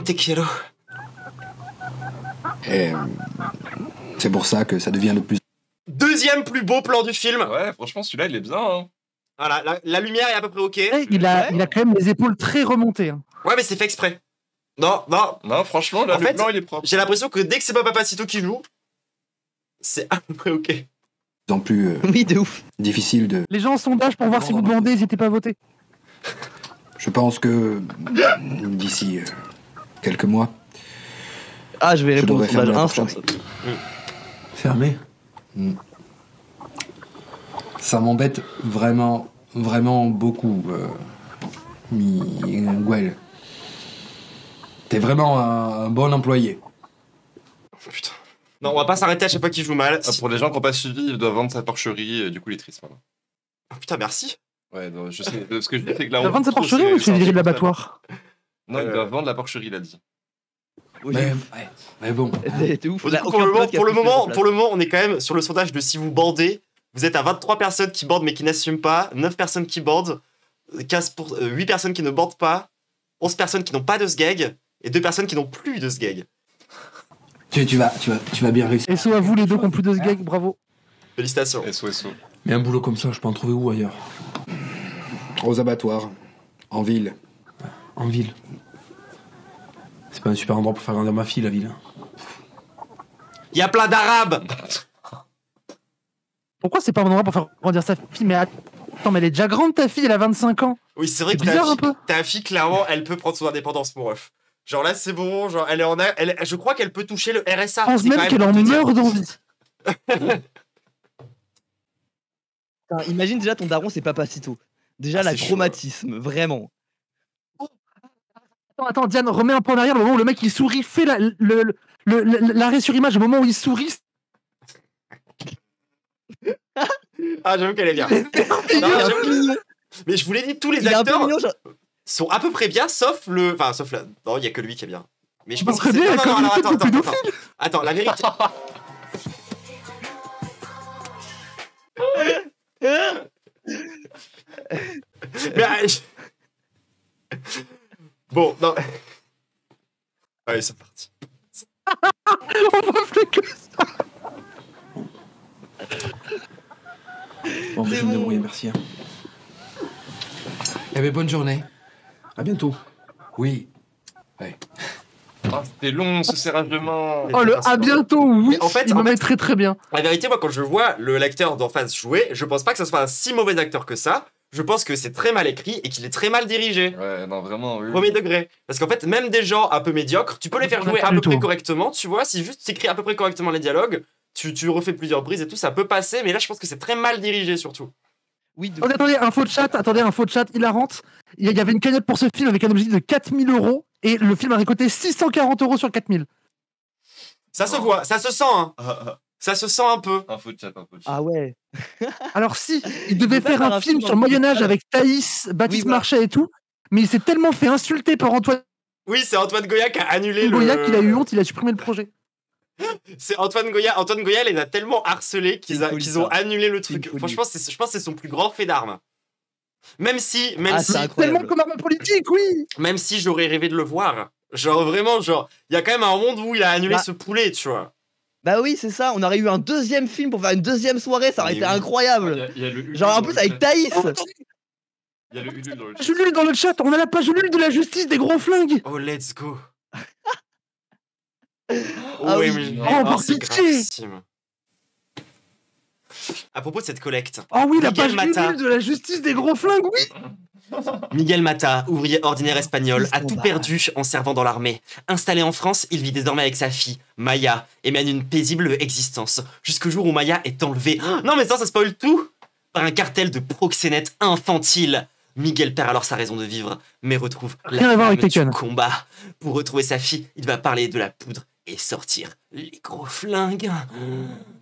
Te quiero. Et c'est pour ça que ça devient le plus... Deuxième plus beau plan du film. Ouais, franchement, celui-là, il est bien. Hein. Voilà, la lumière est à peu près ok. Il a quand même les épaules très remontées. Hein. Ouais, mais c'est fait exprès. Non, franchement, là, le plan, il est propre. J'ai l'impression que dès que c'est pas Papacito qui joue, c'est à peu près ok. En plus oui, de ouf. Difficile de... Les gens en sondage pour voir si vous demandez, n'hésitez pas à voter. Je pense que d'ici quelques mois... je vais répondre au sondage 1, je pense. Fermé. Ça m'embête vraiment beaucoup, Miguel. T'es vraiment un bon employé. Oh, putain. Non, on va pas s'arrêter à chaque fois qu'il joue mal. Pour les gens qui n'ont pas suivi, il doit vendre sa porcherie, et du coup, il est triste. Voilà. Oh, putain, merci. Ouais, non, je sais, parce que je sais que là, il doit vendre sa porcherie ou tu virer de l'abattoir? Non, il doit vendre la porcherie, il a dit. Oui. Mais bon. C'était ouf. Pour le moment, on est quand même sur le sondage de si vous bandez. Vous êtes à 23 personnes qui bandent mais qui n'assument pas, 9 personnes qui bandent, 8 personnes qui ne bandent pas, 11 personnes qui n'ont pas de sgeg et 2 personnes qui n'ont plus de sgeg. Tu vas bien réussir. SO à vous les deux qui ont plus de sgeg, bravo. Félicitations. SO. Mais un boulot comme ça, je peux en trouver où ailleurs? Aux abattoirs. En ville. En ville. C'est pas un super endroit pour faire grandir ma fille, la ville. Il y a plein d'Arabes. Pourquoi c'est pas un endroit pour faire grandir sa fille? Mais attends, mais elle est déjà grande ta fille, elle a 25 ans. Oui, c'est vrai C'est que bizarre un peu. ta fille, clairement, elle peut prendre son indépendance, mon ref. Genre là, c'est bon, genre elle est en je crois qu'elle peut toucher le RSA. Je pense c'est même quand qu'elle en pour te dire. meurt d'envie. Putain, imagine déjà ton daron, c'est Papacito. Déjà, Ah, la c'est chaud, traumatisme, vraiment. Attends, Diane, remets un peu en arrière le moment où le mec il sourit, fais l'arrêt sur image, au moment où il sourit. Ah, j'avoue qu'elle est bien. Non, j'avoue. Mais je vous l'ai dit, tous les Il est un peu acteurs mignon, genre. sont à peu près bien, sauf le. Enfin, sauf là. Non, il y a que lui qui est bien. Mais je Bah, pense que très c'est. bien, Non, comme alors il fait attends, le attends, attends. Attends, la vérité. Mais, bon, non. Allez, c'est parti. On va faire que ça. Bon, je vais me débrouiller, merci. Eh ben, bonne journée. À bientôt. Oui. Ouais. Ah, c'était long ce serrage de main. Oh, le à bientôt, oui. Mais en fait, il me met très très bien. La vérité, moi, quand je vois l'acteur d'en face jouer, je pense pas que ce soit un si mauvais acteur que ça. Je pense que c'est très mal écrit et qu'il est très mal dirigé. Ouais, non, vraiment, oui. Premier degré. Parce qu'en fait, même des gens un peu médiocres, tu peux les faire jouer à peu près correctement, tu vois. Si juste t'écris à peu près correctement les dialogues, tu refais plusieurs prises et tout, ça peut passer. Mais là, je pense que c'est très mal dirigé surtout. Oui, Attendez, info de chat hilarante. Il y avait une cagnotte pour ce film avec un objectif de 4000 € et le film a récolté 640 € sur 4000. Ça se voit, ça se sent, hein. Ça se sent un peu. Info de chat. Ah ouais. Alors si, il devait faire un film sur le Moyen-Âge avec Thaïs, Baptiste Marchais et tout, mais il s'est tellement fait insulter par Antoine Oui, c'est Antoine Goya qui a annulé Goya qu'il a eu honte, il a supprimé le projet. C'est Antoine Goya les a tellement harcelés qu'ils ont annulé le truc. Franchement, je pense que c'est son plus grand fait d'armes. Même si tellement comme arme politique, oui. Même si j'aurais rêvé de le voir. Genre vraiment, genre, il y a quand même un monde où il a annulé ce poulet, tu vois. Bah oui, c'est ça, on aurait eu un deuxième film pour faire une deuxième soirée, ça aurait été incroyable. Genre en plus avec Thaïs. Il y a le Ulule dans le chat. Ulule dans le chat, on a la page Ulule de la justice des gros flingues. Oh, let's go. Ah oui, mais par c'est pitié. gravissime. À propos de cette collecte. Oh oui, la Miguel page Mata. Ulule de la justice des gros flingues, oui. Miguel Mata, ouvrier ordinaire espagnol, a tout perdu en servant dans l'armée. Installé en France, il vit désormais avec sa fille, Maya, et mène une paisible existence. Jusqu'au jour où Maya est enlevée. Non mais ça spoil tout. Par un cartel de proxénètes infantiles. Miguel perd alors sa raison de vivre, mais retrouve Rien à voir avec du Taken. combat. Pour retrouver sa fille, il va parler de la poudre et sortir les gros flingues.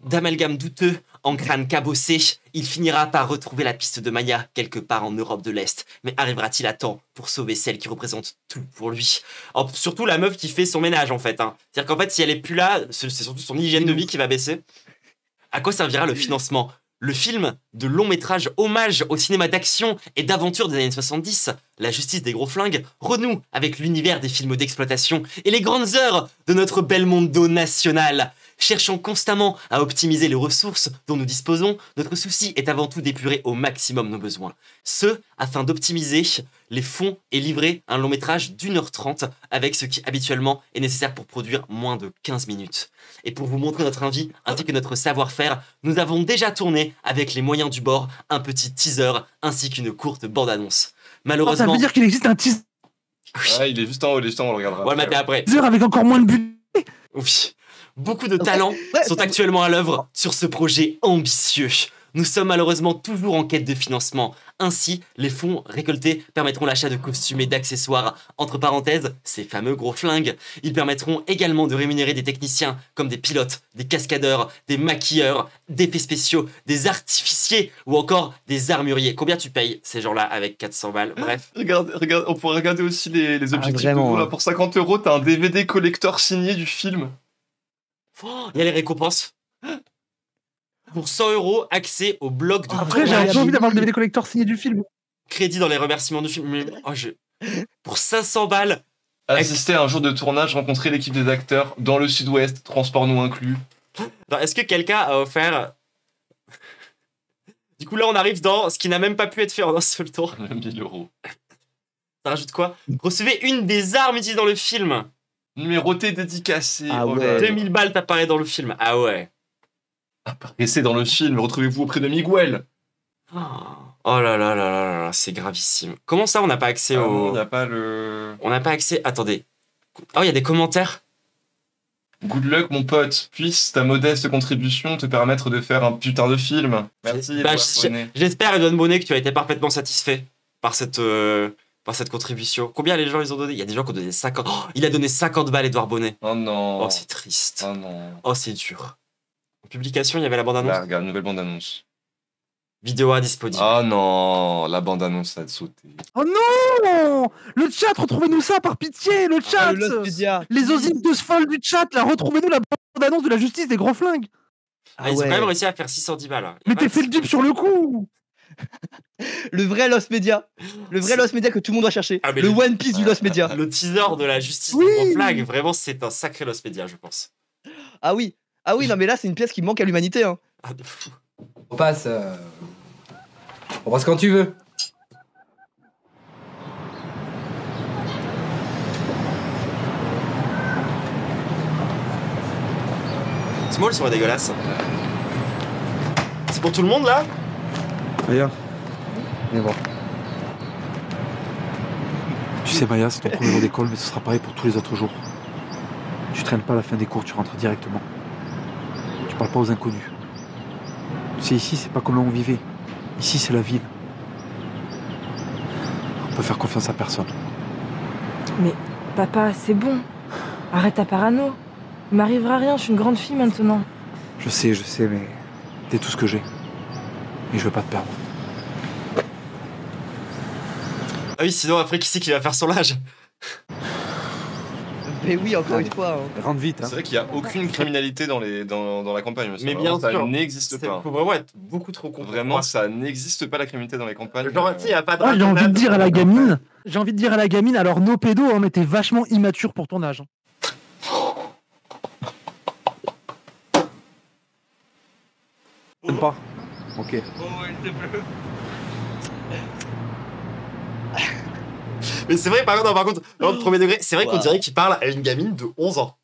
D'amalgame douteux, en crâne cabossé, il finira par retrouver la piste de Maya quelque part en Europe de l'Est. Mais arrivera-t-il à temps pour sauver celle qui représente tout pour lui? Surtout la meuf qui fait son ménage en fait. C'est-à-dire qu'en fait, si elle est plus là, c'est surtout son hygiène de vie qui va baisser. À quoi servira le financement? Le film de long métrage hommage au cinéma d'action et d'aventure des années 70, La justice des gros flingues, renoue avec l'univers des films d'exploitation et les grandes heures de notre bel mondo national. Cherchant constamment à optimiser les ressources dont nous disposons, notre souci est avant tout d'épurer au maximum nos besoins. Ce, afin d'optimiser les fonds et livrer un long métrage d'1h30 avec ce qui habituellement est nécessaire pour produire moins de 15 minutes. Et pour vous montrer notre envie ainsi que notre savoir-faire, nous avons déjà tourné avec les moyens du bord un petit teaser ainsi qu'une courte bande-annonce. Malheureusement... Ça veut dire qu'il existe un teaser Ouais, il est juste en haut, on le regardera. On va le mater après. avec encore moins de budget. Oui. Beaucoup de talents sont actuellement à l'œuvre sur ce projet ambitieux. Nous sommes malheureusement toujours en quête de financement. Ainsi, les fonds récoltés permettront l'achat de costumes et d'accessoires. Entre parenthèses, ces fameux gros flingues. Ils permettront également de rémunérer des techniciens comme des pilotes, des cascadeurs, des maquilleurs, d'effets spéciaux, des artificiers ou encore des armuriers. Combien tu payes ces gens-là avec 400 balles? Bref. Regarde, on pourrait regarder aussi les objectifs de vraiment, vous, là. Pour 50 €, t'as un DVD collector signé du film. Il y a les récompenses. Pour 100 €, accès au blog de Après, j'ai envie d'avoir le DVD collector signé du film. crédit dans les remerciements du film. Mais, pour 500 balles. Assister à un jour de tournage, rencontrer l'équipe des acteurs dans le sud-ouest, transport non inclus. Est-ce que quelqu'un a offert Du coup, là, on arrive dans ce qui n'a même pas pu être fait en un seul tour. 1000 euros. Ça rajoute quoi? Recevez une des armes utilisées dans le film. Numéroté dédicacé. Ah oh ouais. là là. 2000 balles t'apparaît dans le film. Ah ouais. Apparaissez dans le film, retrouvez-vous auprès de Miguel. Oh là là là là là, c'est gravissime. Comment ça, on n'a pas accès au... On n'a pas le... On n'a pas accès... Attendez. Oh, il y a des commentaires. Good luck, mon pote. Puisse ta modeste contribution te permettre de faire un putain de film. Merci, Bah, Edouard Bonnet. j'espère, Edouard Bonnet, que tu as été parfaitement satisfait par cette contribution. Combien les gens ils ont donné? Il y a des gens qui ont donné 50... Oh, il a donné 50 balles, Edouard Bonnet. Oh non. Oh, c'est triste. Oh non. Oh, c'est dur. En publication, il y avait la bande-annonce. Là, regarde, nouvelle bande-annonce. Vidéo à disponible. Oh non, la bande-annonce a sauté. Oh non! Le chat, retrouvez-nous ça par pitié, le chat! le Lost Media. Les osimes folles du chat, là, retrouvez-nous la bande-annonce de la justice des grands flingues! Ah, ils ont quand même réussi à faire 610 balles. Hein. Mais t'es fait le dupe sur le coup! Le vrai Lost Media. Le vrai Lost Media que tout le monde doit chercher. Ah, mais le le- One Piece du Lost Media. Le teaser de la justice Oui. des grands flags, vraiment, c'est un sacré Lost Media, je pense. Ah oui. Ah oui, non mais là c'est une pièce qui manque à l'humanité. Hein. Ah, de fou. On passe. On passe quand tu veux. Small serait dégueulasse. C'est pour tout le monde là? Maya. Mais bon. Tu sais, Maya, c'est ton premier jour d'école, mais ce sera pareil pour tous les autres jours. Tu traînes pas à la fin des cours, tu rentres directement. Tu parles pas aux inconnus. Tu sais, ici, c'est pas comme là où on vivait. Ici, c'est la ville. On peut faire confiance à personne. Mais papa, c'est bon. Arrête ta parano. Il m'arrivera rien, je suis une grande fille maintenant. Je sais, mais t'es tout ce que j'ai. Et je veux pas te perdre. Ah oui, sinon après, qui c'est qui va faire son âge? Mais oui, encore une fois. Hein. Rentre vite, hein. C'est vrai qu'il n'y a aucune criminalité dans la campagne. monsieur. Mais Vraiment, bien sûr. Ça n'existe pas. Faut vraiment être beaucoup trop con. Vraiment, ça n'existe pas la criminalité dans les campagnes. Genre, tu sais, y a pas de Ah, j'ai envie de ratonnade. dire à la gamine, alors nos pédos, on était vachement immatures pour ton âge. T'aimes pas? Ok. Mais c'est vrai, par contre, dans le premier degré, c'est vrai qu'on Wow. dirait qu'il parle à une gamine de 11 ans.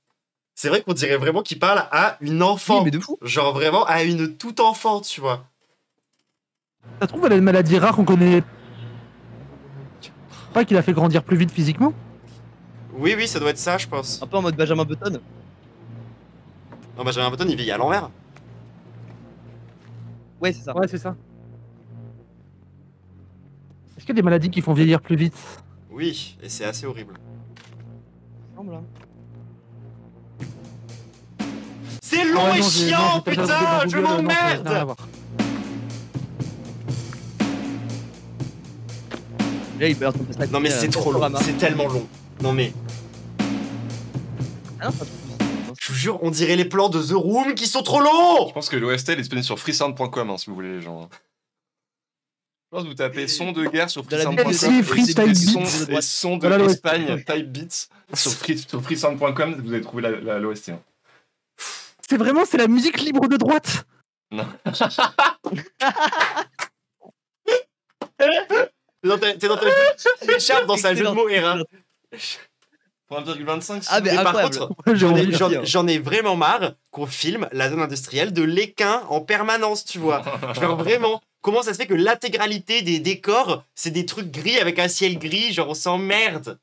C'est vrai qu'on dirait vraiment qu'il parle à une enfant. Oui, mais de fou. Genre vraiment à une toute enfant, tu vois. Ça se trouve, elle a une maladie rare qu'on connaît pas, qu'il a fait grandir plus vite physiquement. Oui, oui, ça doit être ça, je pense. Un peu en mode Benjamin Button. Non, Benjamin Button, il vieillit à l'envers. Ouais, c'est ça. Ouais, c'est ça. Est-ce qu'il y a des maladies qui font vieillir plus vite? Oui, et c'est assez horrible. Semble, hein. C'est long Ah ouais, et non, chiant, j'ai pas putain, regardé je dans Google, non, ça n'a rien à m'emmerde. voir. Là, il peut être en train de se Non mais c'est trop long, Castorama. c'est tellement long. Non mais, Ah non, pas trop. je vous jure, on dirait les plans de The Room qui sont trop longs. Je pense que l'OST est disponible sur freesound.com si vous voulez les gens. Je pense que vous tapez son de guerre sur De la freesound.com BBC, Free Type Beats. et son de Voilà, Espagne Type Beats sur freesound.com, vous allez trouver l'OST. hein. C'est la musique libre de droite. T'es dans ta m'échappe dans sa jeu de mots Hera. Pour 1,25. Ah, mais Mais par incroyable. contre, J'ai envie. j'en ai vraiment marre qu'on filme la zone industrielle de l'équin en permanence, tu vois. Genre vraiment, comment ça se fait que l'intégralité des décors, c'est des trucs gris avec un ciel gris, genre on s'emmerde.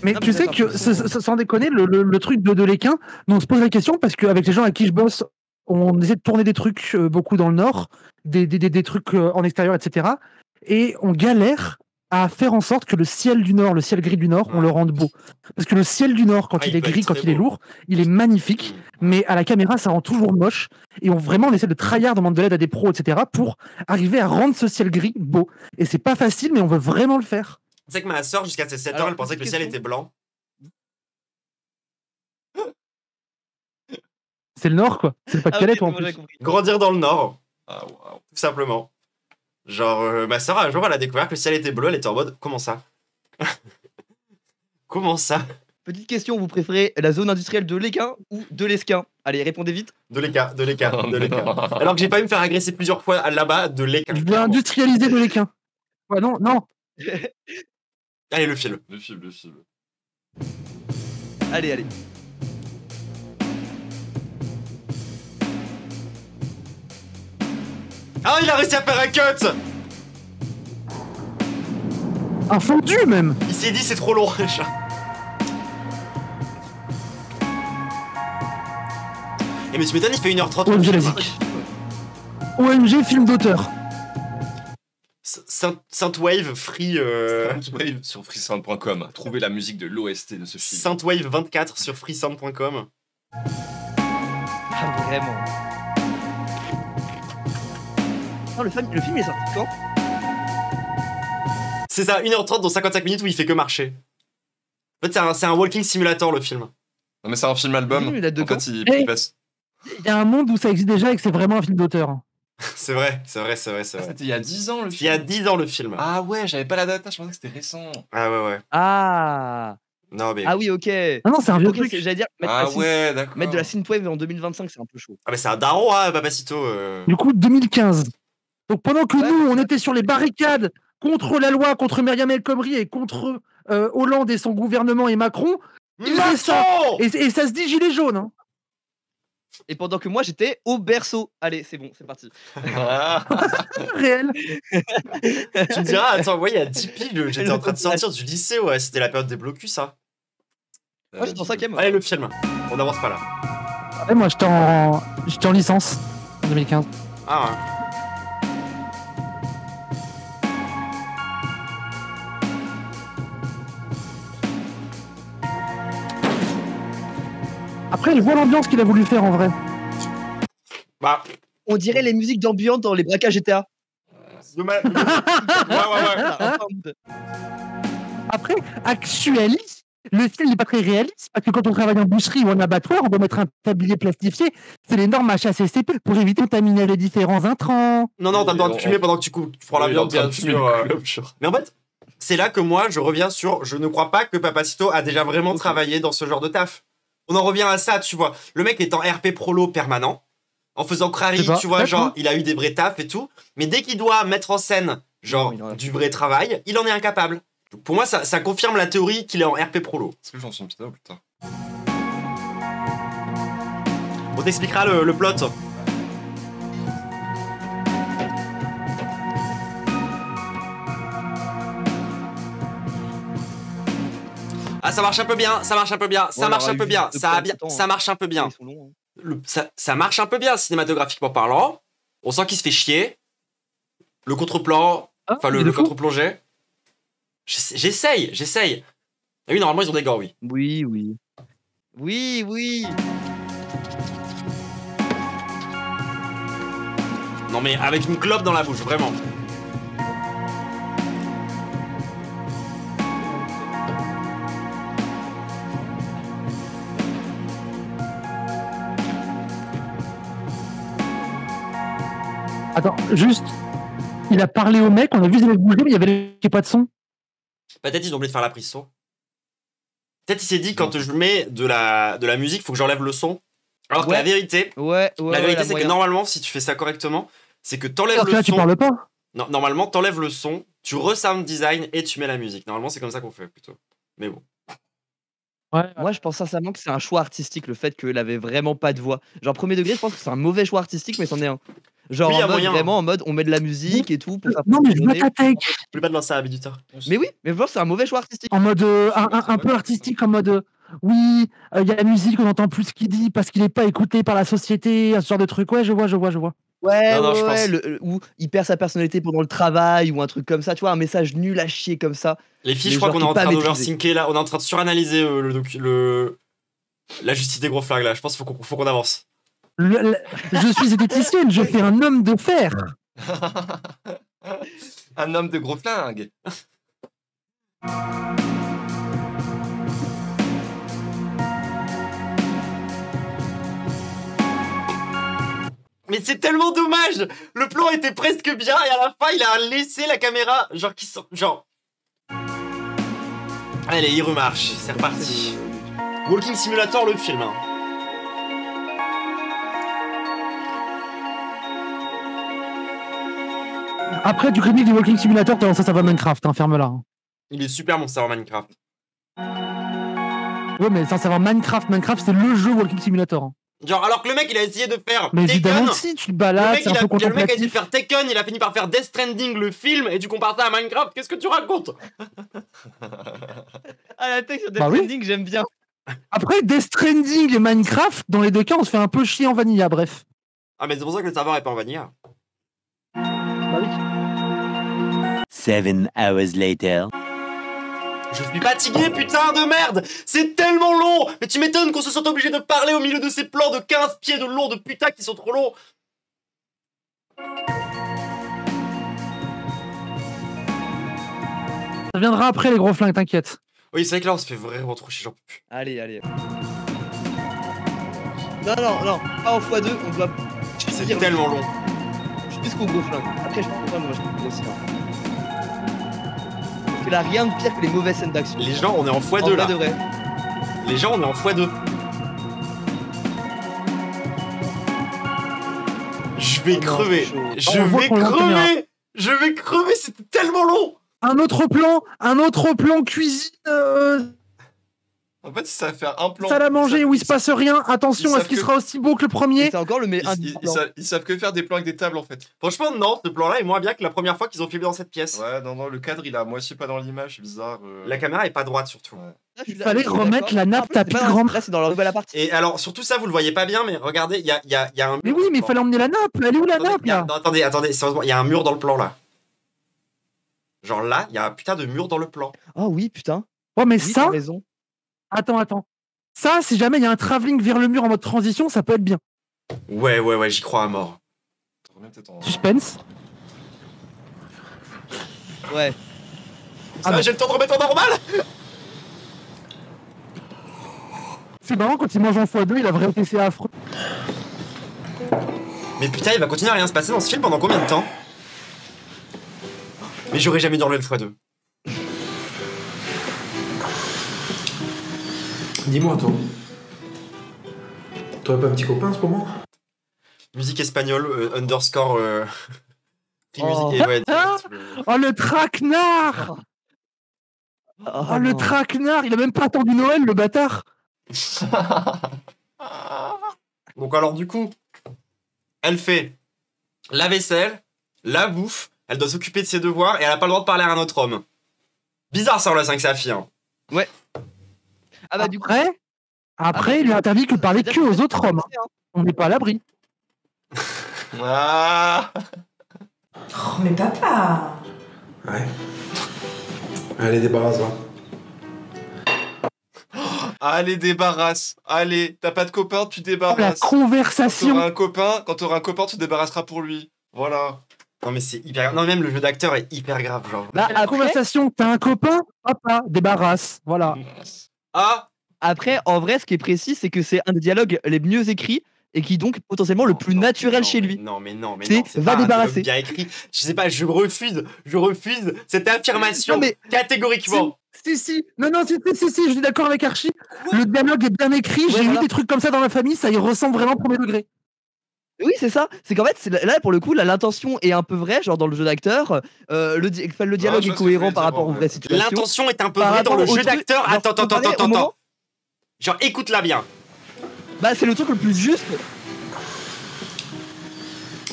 Mais Non, tu mais sais d'accord, que, sans déconner, le truc de l'équin, nous on se pose la question parce qu'avec les gens avec qui je bosse, on essaie de tourner des trucs beaucoup dans le nord, des trucs en extérieur, etc. Et on galère à faire en sorte que le ciel du nord, le ciel gris du nord, on le rende beau. Parce que le ciel du nord, quand Ah, il il est peut gris, être quand très il est beau. lourd, il est magnifique. Mais à la caméra, ça rend toujours moche. Et vraiment, on essaie de tryhard, on demande de l'aide à des pros, etc. pour arriver à rendre ce ciel gris beau. Et c'est pas facile, mais on veut vraiment le faire. Tu sais que ma soeur, jusqu'à ses 7 ans, Alors, elle pensait que le petite ciel question. était blanc. C'est le nord, quoi. C'est le Pas-de-Calais, toi, en moi, j'avais plus. compris. Grandir dans le nord, Ah, waouh. tout simplement. Genre, ma soeur, un jour, elle a découvert que le ciel était bleu, elle était en mode, comment ça? Comment ça? Petite question, vous préférez la zone industrielle de l'Équin ou de l'Esquin? Allez, répondez vite. De l'Équin. Alors que j'ai pas eu me faire agresser plusieurs fois là-bas, de l'Équin. Je veux industrialiser de l'Équin. Ouais, non. Allez, le film. Le film. Allez. Ah, il a réussi à faire un cut. Un fondu même. Il s'est dit c'est trop long. Et mais tu m'étonnes, il fait 1h30. OMG la zik. OMG film d'auteur. Synthwave Free. Synthwave sur freesound.com. Trouvez la musique de l'OST de ce film. Synthwave 24 sur freesound.com. Ah, vraiment. Non, le film il est sorti quand? C'est ça, 1h30 dans 55 minutes où il fait que marcher. En fait, c'est un walking simulator le film. Non, mais c'est un film album. Il date de en quand? fait, il passe. Il y a un monde où ça existe déjà et que c'est vraiment un film d'auteur. C'est vrai. C'était il y a 10 ans le film. Il y a 10 ans le film. Ah ouais, j'avais pas la date, je pensais que c'était récent. Ah ouais. Ah. Non, mais. Ah oui, ok. Ah non, c'est un vieux Ok, truc. j'allais dire, D'accord. mettre de la synthwave en 2025, c'est un peu chaud. Ah, mais c'est un daron, hein, Papacito. Du coup, 2015. Donc pendant que Ouais, nous, on était sur les barricades contre la loi, contre Myriam El Khomri et contre Hollande et son gouvernement et Macron, ils faisaient ça. Et ça se dit gilet jaune. Hein. Et pendant que moi, j'étais au berceau. Allez, c'est bon, c'est parti. Réel. Tu me diras, attends, ouais, il y a 10 piles, j'étais en train de sortir du lycée, ouais, c'était la période des blocus, ça. Moi, j'étais en 5ème. Allez, le film, on n'avance pas là. Et moi, j'étais en licence en 2015. Ah ouais. Après, je vois l'ambiance qu'il a voulu faire en vrai. Bah. On dirait les musiques d'ambiance dans les braquages GTA. Ouais. Après, actualise, le style n'est pas très réaliste parce que quand on travaille en boucherie ou en abattoir, on doit mettre un tablier plastifié. C'est les normes HACCP pour éviter de contaminer les différents intrants. Non, t'as le droit de fumer pendant que tu coupes. Tu prends la viande, bien sûr. Mais en fait, c'est là que moi, je reviens sur. Je ne crois pas que Papacito a déjà vraiment travaillé dans ce genre de taf. On en revient à ça, tu vois. Le mec est en RP prolo permanent, en faisant crari, tu vois, genre, il a eu des vrais tafs et tout. Mais dès qu'il doit mettre en scène, genre, du vrai travail, il en est incapable. Donc, pour moi, ça confirme la théorie qu'il est en RP prolo. Est-ce que j'en suis putain plus tard? On t'expliquera le plot. Ah, ça marche un peu bien, ça marche un peu bien. Ça marche un peu bien cinématographiquement parlant. On sent qu'il se fait chier. Le contre-plan, enfin le contre-plongé. J'essaye. Ah oui, normalement ils ont des gants, oui. Oui. Non mais avec une clope dans la bouche, vraiment. Attends, juste, il a parlé au mec, on a vu les bouger, mais il y avait pas de son. Peut-être ils ont oublié de faire la prise son. Peut-être il s'est dit quand je mets de la musique, faut que j'enlève le son. Alors que la vérité, c'est que normalement, si tu fais ça correctement, c'est que t'enlèves le son. Tu parles pas. Non, normalement, t'enlèves le son, tu re-sound design et tu mets la musique. Normalement, c'est comme ça qu'on fait plutôt. Mais bon. Moi, je pense sincèrement que c'est un choix artistique, le fait qu'il avait vraiment pas de voix. Genre, premier degré, je pense que c'est un mauvais choix artistique, mais c'en est un. Genre, en mode, vraiment en mode, on met de la musique et tout. Pour non, mais je vois ta take. Je voulais pas de lancer à Habiduteur. Mais oui, mais je pense que c'est un mauvais choix artistique. En mode, un peu artistique, en mode, oui, il y a la musique, on n'entend plus ce qu'il dit parce qu'il n'est pas écouté par la société, ce genre de truc. Ouais, je vois. Ouais, ou il perd sa personnalité pendant le travail ou un truc comme ça, tu vois, un message nul à chier comme ça. Les filles, je crois qu'on est en train d'overthinker là, on est en train de suranalyser la justice des gros flingues là. Je pense qu'il faut qu'on avance. Je suis esthéticienne, je fais un homme de fer. Un homme de gros flingues. Mais c'est tellement dommage. Le plan était presque bien et à la fin il a laissé la caméra genre qui sort genre. Allez, il remarche, c'est reparti. Walking Simulator, le film. Hein. Après, du remake du Walking Simulator, ça va Minecraft, hein, ferme-la. Il est super mon serveur Minecraft. Ouais, mais ça va Minecraft. Minecraft, c'est le jeu Walking Simulator. Hein. Genre, alors que le mec, il a essayé de faire mais Taken. évidemment, si tu te balades, c'est un peu contemplatif. Le mec a essayé de faire Taken, il a fini par faire Death Stranding, le film, et tu compares ça à Minecraft, qu'est-ce que tu racontes? Ah, la tech sur Death Stranding, j'aime bien. Après, Death Stranding et Minecraft, dans les deux cas, on se fait un peu chier en vanilla, bref. Ah, mais c'est pour ça que le serveur est pas en vanilla. Bah oui. 7 hours later. Je suis fatigué, putain de merde! C'est tellement long! Mais tu m'étonnes qu'on se soit obligé de parler au milieu de ces plans de 15 pieds de long de putain qui sont trop longs! Ça viendra après les gros flingues, t'inquiète. Oui, c'est vrai que là on se fait vraiment trop chier, j'en peux plus. Allez, allez. Non, pas en x2, on doit. C'est tellement long. Je suis plus qu'au gros flingue. Après, je pense pas, moi je peux grossir. Parce que là, rien de pire que les mauvaises scènes d'action. Les gens, on est en x2 là. De vrai. Les gens, on est en x2. Je vais crever. Je vais crever, c'était tellement long. Un autre plan cuisine. En fait, ça va faire un plan. Salle à manger où il se passe rien. Attention, est-ce qu'il sera aussi beau que le premier? C'est encore le meilleur. Ils savent que faire des plans avec des tables en fait. Franchement, non, ce plan-là est moins bien que la première fois qu'ils ont filmé dans cette pièce. Ouais, non, le cadre il est à moitié pas dans l'image, c'est bizarre. La caméra est pas droite surtout. Ouais. Il fallait remettre la nappe tapis grande. Là, c'est dans leur nouvelle appart. Et alors, surtout ça, vous le voyez pas bien, mais regardez, il y a un mur. Mais oui, mais il fallait emmener la nappe. Elle est où la nappe là? Non, attendez, sérieusement, il y a un mur dans le plan là. Genre là, il y a un putain de mur dans le plan. Oh oui, putain. Oh, mais oui, ça. T'as raison. Attends. Ça, si jamais il y a un travelling vers le mur en mode transition, ça peut être bien. Ouais, j'y crois à mort. Suspense. Ouais. Ça, j'ai le temps de remettre en normal. C'est marrant, quand il mange en x2, il a vraiment été affreux. Mais putain, il va continuer à rien se passer dans ce film pendant combien de temps? Mais j'aurais jamais dû enlever le x2. Dis-moi, toi. T'aurais pas un petit copain en ce moment? Musique espagnole, underscore. Oh. Musique, ouais, oh, le traquenard! Oh, le traquenard! Il a même pas attendu Noël, le bâtard! Donc, alors, du coup, elle fait la vaisselle, la bouffe, elle doit s'occuper de ses devoirs et elle a pas le droit de parler à un autre homme. Bizarre ça, relation avec sa fille. Hein. Ouais. Ah bah, du coup. Après, il lui a interdit de parler que aux autres hommes. On n'est pas à l'abri. Ah. Oh, mais papa! Ouais. Allez, débarrasse-toi. Allez, débarrasse. Allez, t'as pas de copain, tu débarrasses. La conversation. Quand t'auras un copain, tu te débarrasseras pour lui. Voilà. Non mais c'est hyper... Non, même le jeu d'acteur est hyper grave, genre. La conversation, t'as un copain? Papa, débarrasse. Voilà. Ah. Après, en vrai, ce qui est précis, c'est que c'est un des dialogues les mieux écrits et qui donc potentiellement le plus naturel chez lui. Non, c'est va débarrasser. Bien écrit. Je sais pas, je refuse cette affirmation catégoriquement. Si. Non, je suis d'accord avec Archie. Le dialogue est bien écrit. J'ai eu des trucs comme ça dans ma famille, ça y ressemble vraiment premier degré. Oui, c'est ça. C'est qu'en fait, là, pour le coup, l'intention est un peu vraie, genre dans le jeu d'acteur. Le dialogue est cohérent par rapport aux vraies situations. L'intention est un peu vraie dans le jeu d'acteur. Attends. Genre, écoute-la bien. Bah, c'est le truc le plus juste.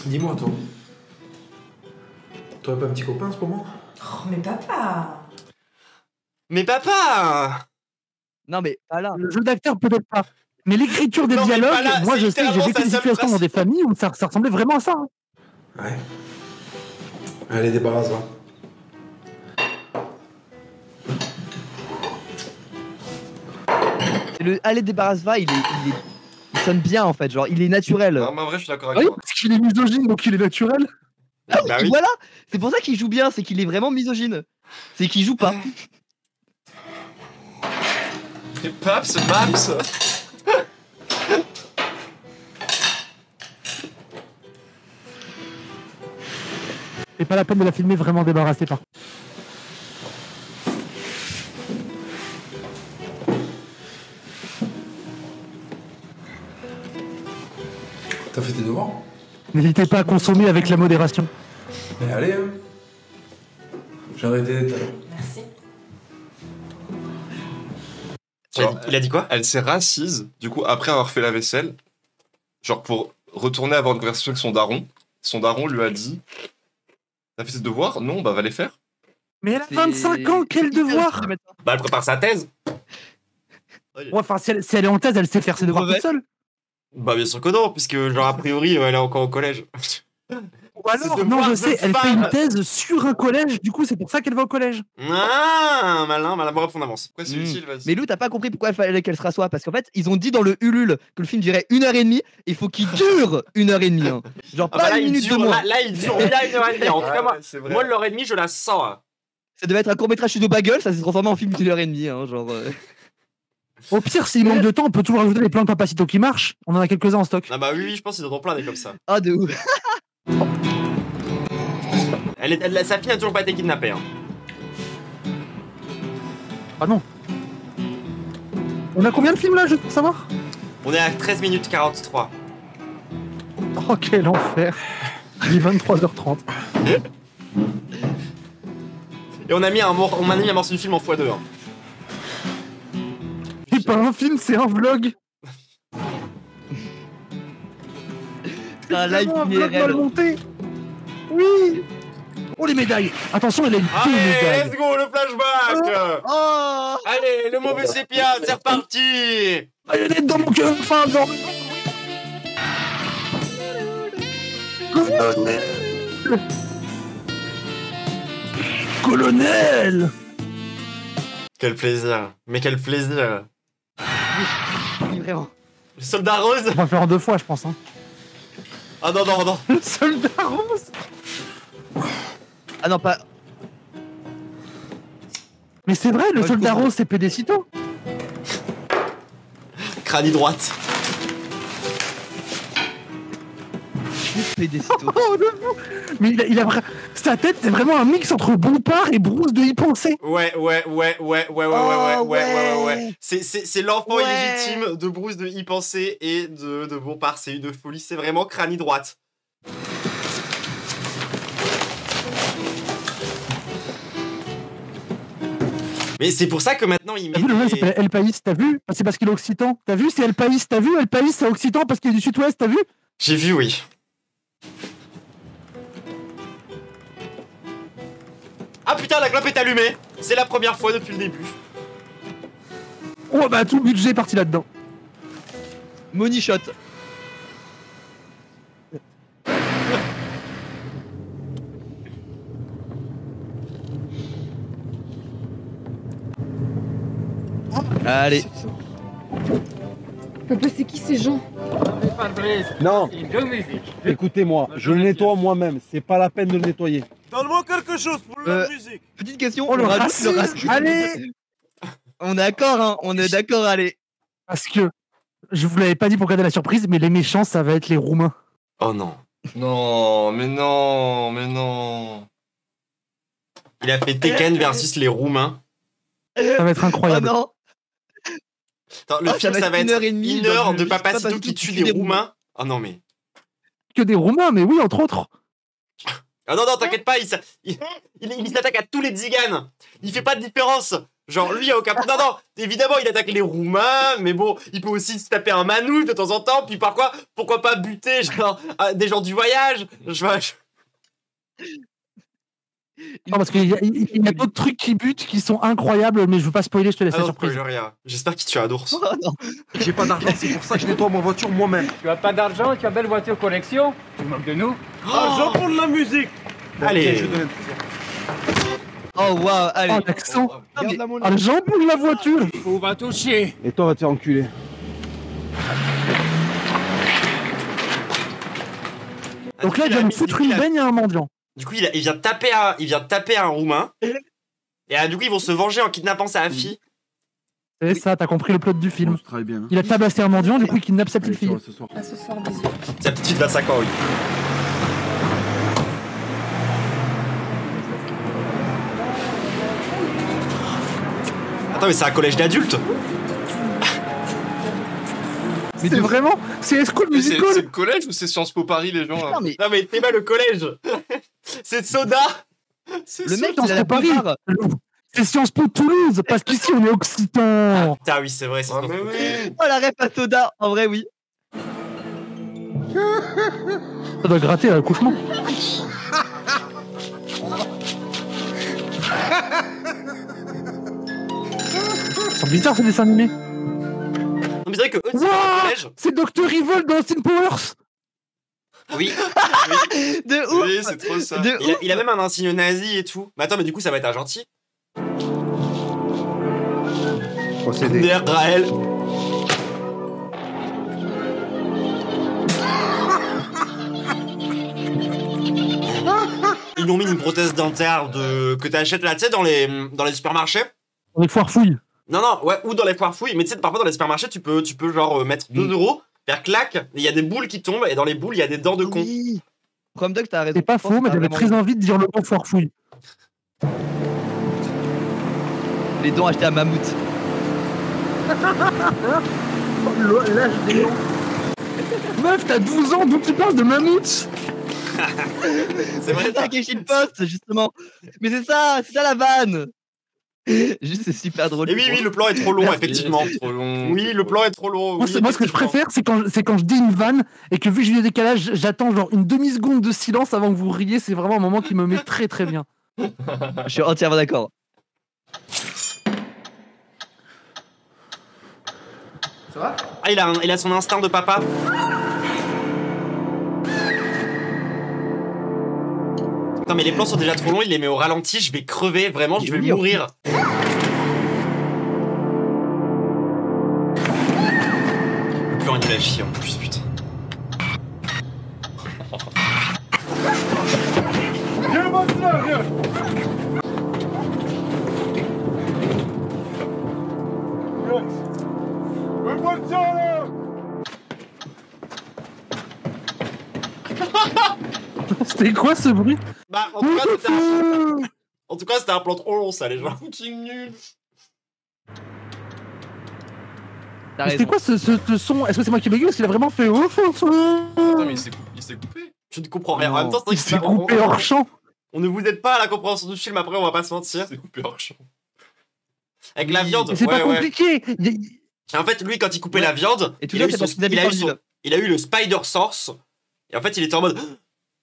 Dis-moi, toi. T'aurais pas un petit copain en ce moment? Oh, mais papa! Non, mais pas là. Le jeu d'acteur, peut-être pas. Mais l'écriture des dialogues, moi je sais que j'ai vécu des situations dans des familles où ça ressemblait vraiment à ça. Hein. Ouais. Allez, débarrasse-toi. Allez, débarrasse-va, il sonne bien en fait, genre il est naturel. Non, mais en vrai, je suis d'accord avec Oui, toi. parce qu'il est misogyne, donc il est naturel. Ah, bah oui. Voilà, c'est pour ça qu'il joue bien, c'est qu'il est vraiment misogyne. C'est qu'il joue pas. Et Paps, Maps. C'est pas la peine de la filmer vraiment débarrassée par contre. devoirs. N'hésitez pas à consommer avec la modération. Mais allez, hein. J'ai arrêté tout à l'heure. Merci. Il a dit quoi? Elle s'est rassise, du coup, après avoir fait la vaisselle, genre pour retourner avoir une conversation avec son daron. Son daron lui a dit: t'as fait tes devoirs? Non, bah va les faire. Mais elle a 25 ans, quel devoir? Bah elle prépare sa thèse. Ouais, enfin, si elle est en thèse, elle sait faire ses devoirs toute seule. Bah bien sûr que non, puisque genre a priori elle est encore au collège. Ou alors, non, je sais, elle fait une thèse sur un collège, du coup c'est pour ça qu'elle va au collège. Ah, malin, bref, on avance. Pourquoi c'est utile, vas-y. Mais Lou, t'as pas compris pourquoi il fallait qu'elle se rassoie. Parce qu'en fait, ils ont dit dans le Ulule que le film durait 1h30. Il faut qu'il dure 1h30. Hein. Genre Ah pas bah une minute de moins. Là, il dure bien 1h30. En tout cas, Ouais, moi, l'heure et demie, je la sens. Hein. Ça devait être un court-métrage studio Bagel, ça s'est transformé en film d'1h30. Hein, genre. Au pire, s'il manque de temps, on peut toujours rajouter des plans de Papacito qui marchent. On en a quelques-uns en stock. Ah bah oui, je pense qu'ils en ont plein des comme ça. Ah, de ouf. Sa fille n'a toujours pas été kidnappée. Hein. Ah non. On a combien de films là, juste pour savoir? On est à 13 minutes 43. Oh, quel enfer. Il est 23h30. Et on a mis un morceau de film en x2. Hein. C'est pas un film, c'est un vlog. C'est un live un vlog mal monté. Oui. Oh les médailles. Attention, elle a une médaille. Allez, let's go, le flashback. Oh. Allez, le mauvais sépia, c'est reparti. Elle est dans mon cœur, enfin, dans... Colonel. Quel plaisir. Mais quel plaisir. Oui, vraiment. Le soldat rose. On va faire en 2 fois, je pense. Hein. Ah non. Le soldat rose. Ah non, pas. Mais c'est vrai, le soldat rose, c'est Pédécito. Crâne droite. Pédécito. Oh, mais il a sa tête, c'est vraiment un mix entre Bompard et Bruce de Y penser. Ouais. C'est l'enfant illégitime de Bruce de Y penser et de Bompard. C'est une folie. C'est vraiment crâne droite. Mais c'est pour ça que maintenant il met. T'as vu, le jeu s'appelle El País, t'as vu? C'est parce qu'il est occitan. T'as vu, c'est El País, t'as vu? El País, c'est occitan parce qu'il est du sud-ouest, t'as vu? J'ai vu, oui. Ah putain, la clope est allumée. C'est la première fois depuis le début. Oh bah tout le budget est parti là-dedans. Money shot. Allez. Papa, c'est qui ces gens? Non. Écoutez-moi, je le nettoie moi-même. C'est pas la peine de le nettoyer. Donne-moi quelque chose pour la musique. Petite question. Oh, le racisme. Allez. On est d'accord, hein. On est d'accord, allez. Parce que je vous l'avais pas dit pour garder la surprise, mais les méchants, ça va être les Roumains. Oh non. Non, mais non. Il a fait Tekken versus les Roumains. Ça va être incroyable. Oh non. Attends, le film, ça va être une heure de Papacito qui tue des Roumains. Oh non, mais. Que des Roumains, mais oui, entre autres. Ah non, t'inquiète pas, il s'attaque à tous les tziganes. Il fait pas de différence. Genre, lui, il a aucun. Non, évidemment, il attaque les Roumains, mais bon, il peut aussi se taper un manouche de temps en temps, puis pourquoi pas buter, genre, des gens du voyage. Non, parce qu'il y a d'autres trucs qui butent qui sont incroyables, mais je veux pas spoiler, je te laisse la surprise. J'espère qu'il tue un ours. Oh, j'ai pas d'argent, c'est pour ça que je nettoie ma voiture moi-même. Tu as pas d'argent, tu as belle voiture collection. Tu te moques de nous? Argent pour de la musique. Bon, allez. je donne. Oh waouh, allez. Oh l'accent. Argent pour la voiture. On va toucher. Et toi, va te faire enculer. Donc là, il vient me foutre une baigne à un mendiant. Du coup, il vient taper un Roumain. Et du coup, ils vont se venger en kidnappant sa fille. C'est ça, t'as compris le plot du film. Bien. Il a tabassé un mendiant, du coup, il kidnappe sa petite fille. À ce soir, bisous. Sa petite fille de 25 ans, oui. Attends, mais c'est un collège d'adultes. C'est vraiment. C'est School Musical. C'est le collège ou c'est Sciences Po Paris, les gens? Non, mais Non, mais t'es pas le collège. C'est Soda. le mec, il a Sciences la Po Paris. plupart. C'est Sciences Po Toulouse, parce qu'ici on est occitan. Putain, oui, c'est vrai. Ah, mais oui. Oh, la ref à Soda. En vrai, oui. Ça doit gratter à l'accouchement. C'est bizarre ce dessin animé. Non, mais c'est vrai que eux, c'est Wow, le collège. c'est Dr. Evil dans Austin Powers. Oui. De ouf. Oui, c'est trop ça. De ouf. Il a même un insigne nazi et tout. Mais attends, mais du coup, ça va être un gentil. Procédé. Der Grael. Ils ont mis une prothèse dentaire que t'achètes là, tu sais, dans les supermarchés. On est foire fouille. Non, ouais, ou dans les foires fouilles. Mais tu sais, parfois dans les supermarchés, tu peux genre mettre 2 €, faire clac, et il y a des boules qui tombent, et dans les boules, il y a des dents de con. Oui. Comme Doc, t'as raison. C'est pas faux, mais j'avais très envie de dire le mot foire fouille. Les dents achetées à Mammouth. L'âge des dents. Meuf, t'as 12 ans, d'où tu parles de mammouth? C'est vrai, ça qui est shitpost, justement. Mais c'est ça la vanne. Juste, c'est super drôle. Et oui, le plan est trop long, effectivement. Trop long. Oui, le plan est trop long. Moi, Oui, moi, ce que je préfère, c'est quand je dis une vanne et que vu que j'ai eu des décalages, j'attends genre une demi-seconde de silence avant que vous riez. C'est vraiment un moment qui me met très très bien. Je suis entièrement d'accord. Ça va? Ah, il a son instinct de papa. Putain, mais les plans sont déjà trop longs, il les met au ralenti, je vais crever, vraiment, je vais mourir. Le plan il a chier en plus, putain. Viens, mon frère, viens. Mais moi, tiens, là. C'était quoi ce bruit? Bah, en tout cas, c'était un plan trop long, ça, les gens. Fucking nul. C'était quoi ce son? Est-ce que c'est moi qui bug ou est-ce qu'il a vraiment fait ouf? Attends, mais il s'est coupé. Je ne comprends rien. Non. En même temps, c'est Il s'est coupé hors champ. On ne vous aide pas à la compréhension du film, après, on va pas se mentir. Il s'est coupé hors champ. Avec la viande, Mais c'est pas compliqué. Et en fait, lui, quand il coupait la viande, Et tout il a, ça, eu c'est son- parce qu'il habite en ville. il a eu le Spider Sense. Et en fait, il était en mode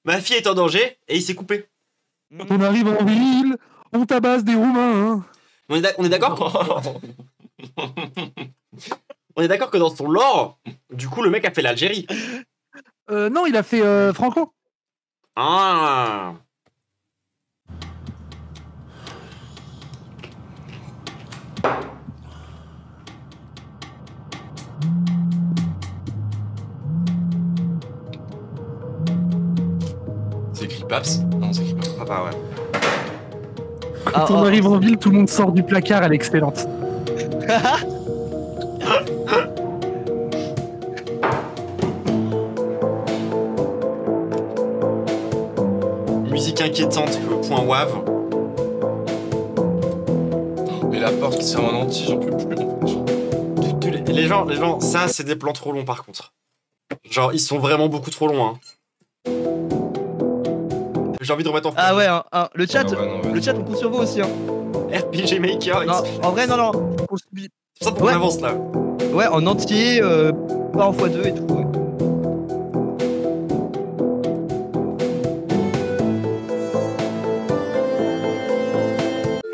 ma fille est en danger, et il s'est coupé. Quand on arrive en ville, on tabasse des Roumains. Hein. On est d'accord On est d'accord que dans son lore, du coup, le mec a fait l'Algérie. Non, il a fait Franco. Ah. C'est écrit Paps? Non, c'est écrit pas Papa, ouais. Quand on arrive en ville, tout le monde sort du placard, elle est excellente. Musique inquiétante, point wave. Mais la porte qui se ferme en entier, j'en peux plus. Les gens, ça, c'est des plans trop longs par contre. Genre, ils sont vraiment beaucoup trop longs. Hein. J'ai envie de remettre en Ah ouais, le chat, ouais, le chat, on compte sur vous aussi. Hein. RPG Maker. Non, en vrai, non. C'est ça pour qu'on avance là. Ouais, en entier, pas en x2 et tout. Ouais.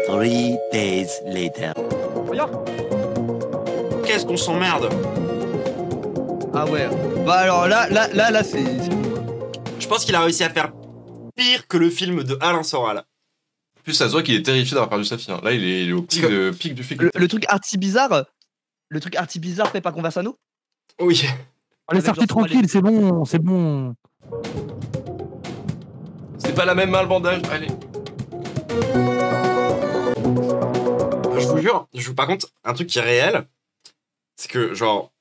Three days later. Qu'est-ce qu'on s'emmerde. Ah ouais. Bah alors là, c'est. Je pense qu'il a réussi à faire pire que le film de Alain Soral. En plus, ça se voit qu'il est terrifié d'avoir perdu sa fille. Hein. Là, il est au pic, pic du fait. Le truc arty bizarre fait par Conversano. Oui. On est sorti tranquille, c'est bon. C'est pas la même main le bandage. Allez. Je vous jure, par contre, un truc qui est réel, c'est que, genre,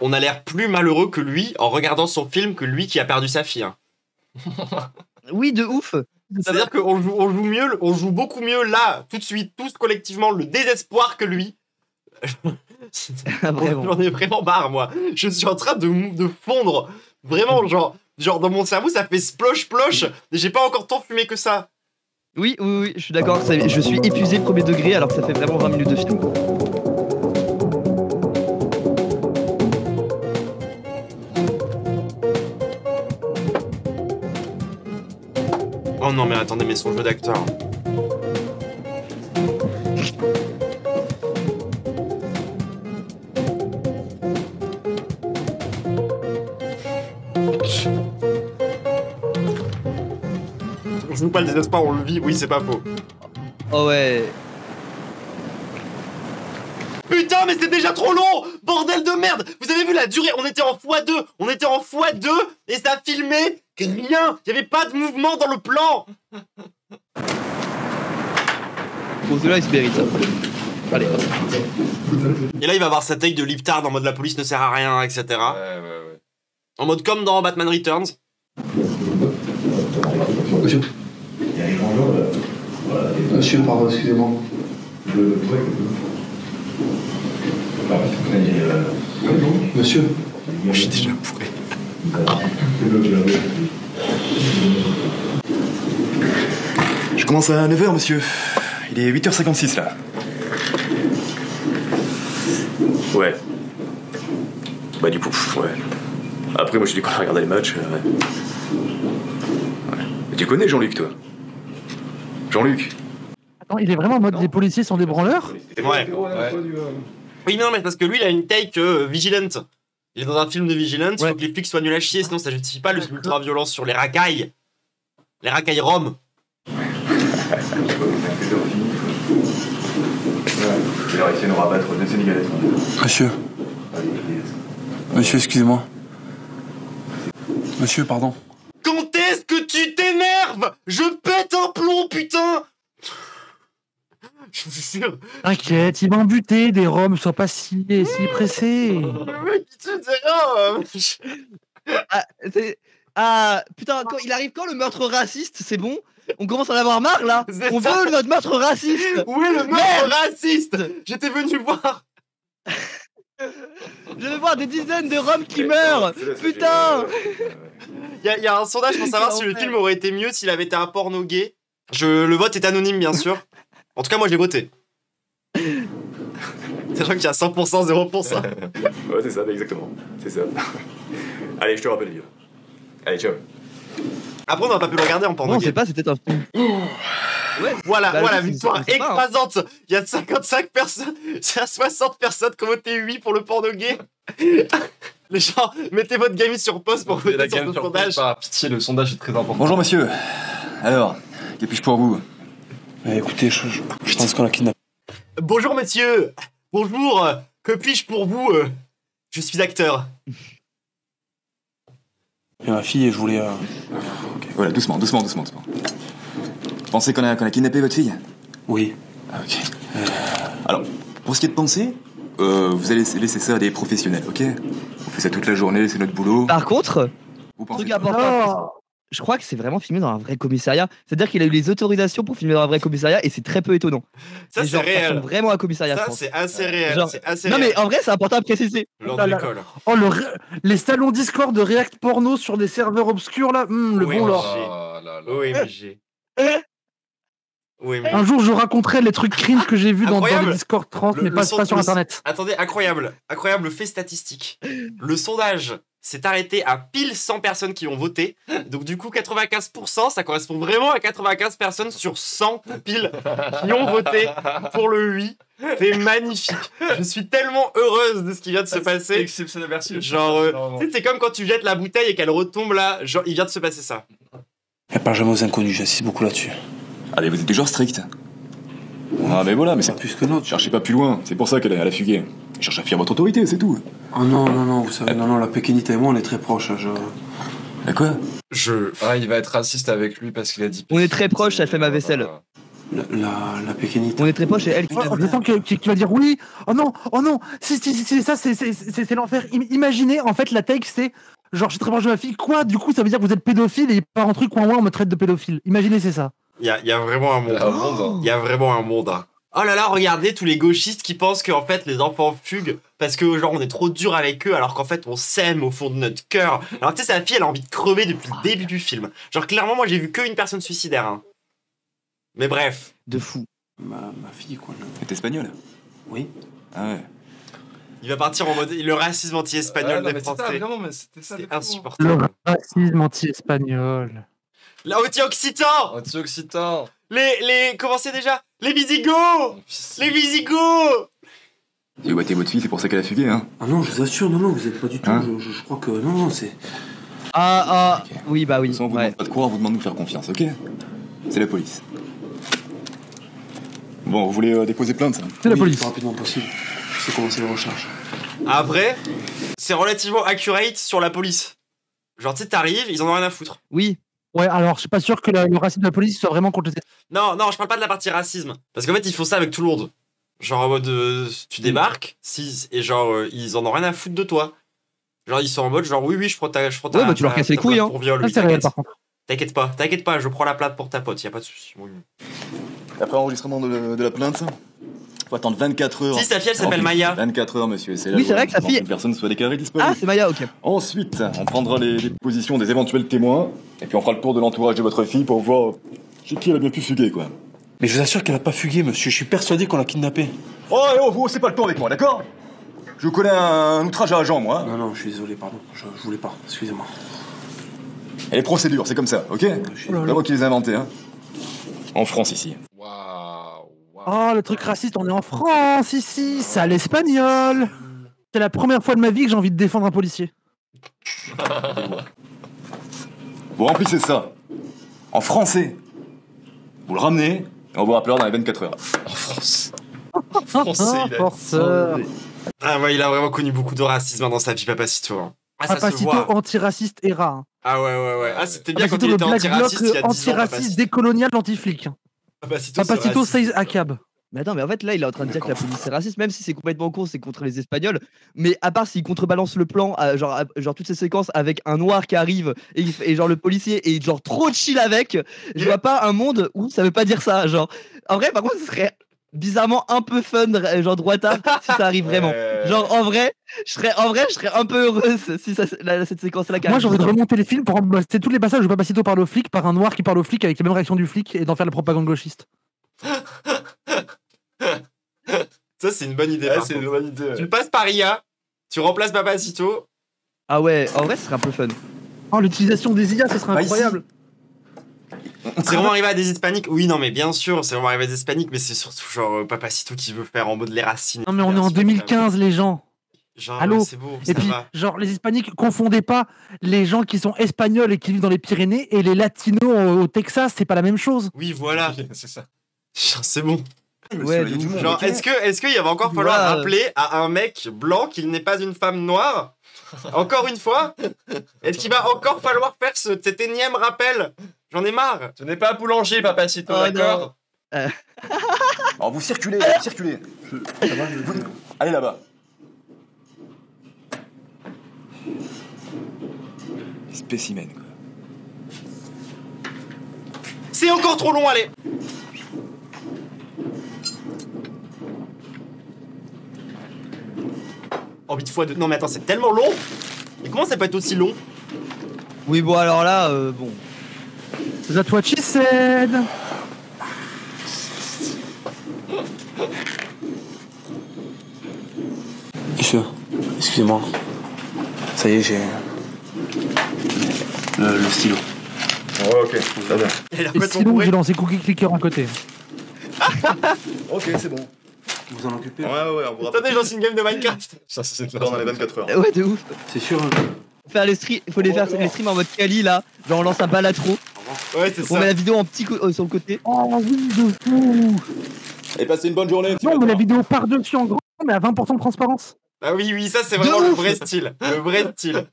on a l'air plus malheureux que lui en regardant son film que lui qui a perdu sa fille. Hein. Oui, de ouf. C'est-à-dire qu'on joue beaucoup mieux là, tout de suite, tous collectivement, le désespoir que lui. Vraiment. J'en ai vraiment marre, moi. Je suis en train de fondre. Vraiment, genre dans mon cerveau, ça fait splosh, et j'ai pas encore tant fumé que ça. Oui, je suis d'accord. Je suis épuisé premier degré alors que ça fait vraiment 20 minutes de film. Oh non, mais attendez, mais son jeu d'acteur. On joue pas le désespoir, on le vit, oui, c'est pas faux. Oh ouais. Putain, mais c'est déjà trop long! Bordel de merde! Vous avez vu la durée? On était en x2! Et ça filmait rien! Il y avait pas de mouvement dans le plan! Bon, celui-là, il se mérite ça. Allez. Et là, il va avoir sa take de Liptard en mode la police ne sert à rien, etc. Ouais. En mode comme dans Batman Returns. Monsieur. Monsieur, pardon, excusez-moi. Monsieur. Je suis déjà bourré. Je commence à 9h, monsieur. Il est 8h56 là. Ouais. Bah, du coup, ouais. Après, moi, j'ai dû regarder le match. Ouais. Mais tu connais Jean-Luc, toi? Jean-Luc? Attends, il est vraiment en mode les policiers sont des branleurs? Ouais. Oui, non, mais parce que lui, il a une take Vigilant. Il est dans un film de Vigilant, il faut que les flics soient nuls à chier, sinon ça justifie pas l'ultra-violence sur les racailles. Les racailles roms. Je vais leur essayer de nous rabattre des Sénégalais. Monsieur. Monsieur, excusez-moi. Monsieur, pardon. Quand est-ce que tu t'énerves? Je pète un plomb, putain! Je suis sûr. T'inquiète, il m'a embuté, des roms, sois pas si pressé. Putain, il arrive quand le meurtre raciste? C'est bon? On commence à en avoir marre là. On veut notre meurtre raciste. Où est le meurtre raciste? J'étais venu voir. Je vais voir des dizaines de roms qui meurent. Putain. Il y a un sondage pour savoir si le film aurait été mieux s'il avait été un porno gay. Le vote est anonyme, bien sûr. En tout cas, moi, je l'ai voté. C'est vrai qu'il y a 100%, 0%. Ouais, c'est ça, exactement. C'est ça. Allez, je te rappelle, vieux. Allez, ciao. Après, on n'a pas pu le regarder en porno. Non, on sait pas, c'était un film. Ouais, voilà, bah, victoire écrasante. Il y a 55 personnes, il y a 60 personnes qui ont voté 8 pour le porno gay. Les gens, mettez votre gaming sur pause pour voter sur ce sondage. Par pitié, le sondage est très important. Bonjour, monsieur. Alors, que puis-je pour vous? Écoutez, je pense qu'on l'a kidnappé. Bonjour, messieurs. Bonjour. Que puis-je pour vous? Je suis acteur. Et ma fille, je voulais... Okay. Voilà, doucement. Vous pensez qu'on a kidnappé votre fille? Oui. Ah, ok. Alors, pour ce qui est de penser, vous allez laisser ça à des professionnels, ok? On fait ça toute la journée, c'est notre boulot. Par contre, truc important, je crois que c'est vraiment filmé dans un vrai commissariat. C'est-à-dire qu'il a eu les autorisations pour filmer dans un vrai commissariat et c'est très peu étonnant. Ça, c'est réel. Ça ressemble vraiment à un commissariat. Ça, c'est assez réel. Genre... Non, mais en vrai, c'est important à préciser. Oh, les salons Discord de React Porno sur des serveurs obscurs, là. Le bon lore. OMG. Un jour, je raconterai les trucs cringe que j'ai vus dans les Discord 30, mais pas sur Internet. Attendez, incroyable fait statistique. Le sondage s'est arrêté à pile 100 personnes qui ont voté. Donc du coup, 95%, ça correspond vraiment à 95 personnes sur 100 pile qui ont voté pour le oui. C'est magnifique. Je suis tellement heureuse de ce qui vient de se passer. Exceptionnel, merci. Genre, tu sais, c'est comme quand tu jettes la bouteille et qu'elle retombe là. Genre, il vient de se passer ça. Elle parle jamais aux inconnus, j'insiste beaucoup là-dessus. Allez, vous êtes du genre strict. Ah, mais voilà, mais c'est plus que l'autre. Cherchez pas plus loin, c'est pour ça qu'elle a fugué. Elle cherche à fuir votre autorité, c'est tout. Oh non, vous savez, non, la Pékinite et moi, on est très proches. À quoi? il va être raciste avec lui parce qu'il a dit... On est très proches, elle fait ma vaisselle. La Pékinite. On est très proches et elle... Je sens qu'il va dire oui. Oh non, c'est ça, c'est l'enfer. Imaginez, en fait, la take, c'est... Genre, je suis très proche de ma fille. Quoi? Du coup, ça veut dire que vous êtes pédophile et par un truc coin on me traite de pédophile. Imaginez, c'est ça. Il y a vraiment un monde. Il y a vraiment un monde. Oh là là, regardez tous les gauchistes qui pensent qu'en fait les enfants fuguent parce que genre on est trop dur avec eux alors qu'en fait on s'aime au fond de notre cœur. Alors tu sais, sa fille elle a envie de crever depuis le début du film. Genre clairement moi j'ai vu qu'une personne suicidaire. Hein. Mais bref. De fou. Ma fille quoi. Elle est espagnole. Oui. Ah ouais. Il va partir en mode le racisme anti-espagnol des Français. C'est insupportable. Le racisme anti-espagnol. L'anti-occitan. Anti-occitan. Les comment c'est déjà? Les Visigoths. Les Visigoths. J'ai ouaté votre fille, c'est pour ça qu'elle a fugué, hein. Ah non, je vous assure, non, vous êtes pas du tout. Hein je crois que non, c'est. Okay. Oui, bah oui. De toute façon, on vous demande pas de croire, on vous demande de nous faire confiance, ok? C'est la police. Bon, vous voulez déposer plainte, ça? C'est la police. Le plus rapidement possible. Je sais commencer les recherches. Après, c'est relativement accurate sur la police. Genre, tu sais, t'arrives, ils en ont rien à foutre. Oui. Ouais, alors je suis pas sûr que le racisme de la police soit vraiment contre. Non, je parle pas de la partie racisme. Parce qu'en fait, ils font ça avec tout le monde. Genre, en mode, tu débarques, et genre, ils en ont rien à foutre de toi. Genre, ils sont en mode, genre, oui, je prends ta. Ouais, bah tu leur casses les couilles, hein. Pour viol, c'est réel par contre. T'inquiète pas, je prends la plainte pour ta pote, y a pas de soucis. Oui. Après enregistrement de la plainte, faut attendre 24 heures. Si, sa fille, elle s'appelle Maya. 24 heures, monsieur. Oui, c'est vrai que sa fille. Une personne soit déclarée disponible. Ah, c'est Maya, ok. Ensuite, on prendra les positions des éventuels témoins, et puis on fera le tour de l'entourage de votre fille pour voir chez qui elle a bien pu fuguer, quoi. Mais je vous assure qu'elle a pas fugué, monsieur. Je suis persuadé qu'on l'a kidnappée. Oh, vous, c'est pas le temps avec moi, d'accord? Je connais un outrage à agent, moi. Non, je suis désolé, pardon. Je voulais pas, excusez-moi. Et les procédures, c'est comme ça, ok? C'est pas moi qui les ai inventées, hein. En France, ici. Oh, le truc raciste, on est en France, ici, c'est à l'espagnol. C'est la première fois de ma vie que j'ai envie de défendre un policier. Vous remplissez ça en français. Vous le ramenez, et on vous rappellera dans les 24 heures. En France. Français, Ah ouais, il a vraiment connu beaucoup de racisme dans sa vie, Papacito. Hein. Ah, ça Papacito se voit. antiraciste ERA. Hein. Ah ouais. Ah, c'était bien Papacito, quand il était le Black antiraciste il y a 10 ans. antiraciste, décolonial, anti-flic. Papacito says ACAB. Mais attends, mais en fait là il est en train de dire que la police c'est raciste, même si c'est complètement con, c'est contre les Espagnols. Mais à part s'il contrebalance le plan, genre toutes ces séquences avec un noir qui arrive et genre le policier est genre trop chill avec, je vois pas un monde où ça veut pas dire ça. Genre, en vrai, par contre, ce serait bizarrement un peu fun, genre droitard, si ça arrive vraiment. Genre en vrai, je serais un peu heureuse si cette séquence-là. Moi j'ai envie de remonter les films pour remplacer tous les passages où Papacito parle au flic par un noir qui parle au flic avec les mêmes réactions du flic et d'en faire la propagande gauchiste. Ça c'est une bonne idée. C'est une bonne idée. Tu passes par IA, tu remplaces Papacito. Ah ouais, en vrai ce serait un peu fun. Oh, l'utilisation des IA, ce serait incroyable. C'est vraiment arrivé à des hispaniques. Oui, non, mais bien sûr, c'est vraiment arrivé à des hispaniques, mais c'est surtout genre Papacito qui veut faire en mode les racines. Non, mais on est en 2015, les gens. Genre, allô, c'est beau, et puis, genre, les hispaniques, confondez pas les gens qui sont espagnols et qui vivent dans les Pyrénées et les latinos au Texas, c'est pas la même chose. Oui, voilà. C'est ça. C'est bon. Ouais, genre, okay. Est-ce qu'il va encore falloir rappeler à un mec blanc qu'il n'est pas une femme noire? Encore une fois? Est-ce qu'il va encore falloir faire cet énième rappel? J'en ai marre. Ce n'est pas boulanger, Papacito, d'accord? Alors vous circulez. Allez là-bas. Spécimen, quoi. C'est encore trop long, allez. Oh, 8 fois 2. Non, mais attends, c'est tellement long. Et comment ça peut être aussi long? Oui, bon, alors là, bon. That's what she said. Monsieur, excusez-moi. Ça y est, j'ai le stylo. Ouais, ok, ça va. Et sinon, j'ai lancé Cookie Clicker à côté. Ok, c'est bon. Vous en occupez? Ouais, on vous rappelle. Attendez, j'en une game de Minecraft. Ça, c'est dans les 24 heures. Ouais, de ouf. C'est sûr. Faire les streams, il faut les faire les streams en mode Kali là. Genre on lance un balatro. Ouais, c'est ça. On met la vidéo en petit sur le côté. Oh oui, de fou. Et passez une bonne journée. Non, mais la vidéo par-dessus en grand, mais à 20% de transparence. Ah oui, ça c'est vraiment le vrai style. Le vrai style.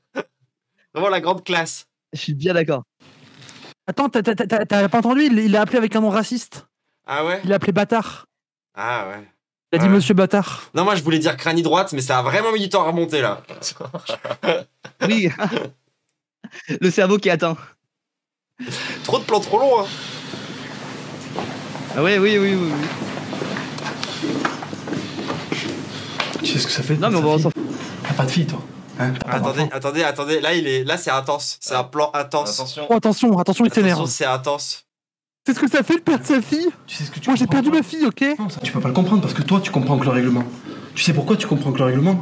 Vraiment la grande classe. Je suis bien d'accord. Attends, t'as pas entendu? Il l'a appelé avec un nom raciste. Ah ouais? Il l'a appelé bâtard. Ah ouais. Il a dit Monsieur Bâtard. Non, moi je voulais dire crânie droite, mais ça a vraiment mis du temps à remonter là. Oui. Le cerveau qui est atteint. Trop de plans trop longs, hein. Ah ouais, oui. Tu sais ce que ça fait? Non, mais on va s'en foutre. T'as pas de fille, toi? Hein, Attendez, là c'est intense. C'est un plan intense. Attention. Oh, attention, il s'énerve. Attention, c'est intense. C'est ce que ça fait de perdre sa fille? Tu sais ce que tu Moi j'ai comprends, perdu toi ma fille, ok? Non, ça, tu peux pas le comprendre parce que toi, tu comprends que le règlement. Tu sais pourquoi tu comprends que le règlement?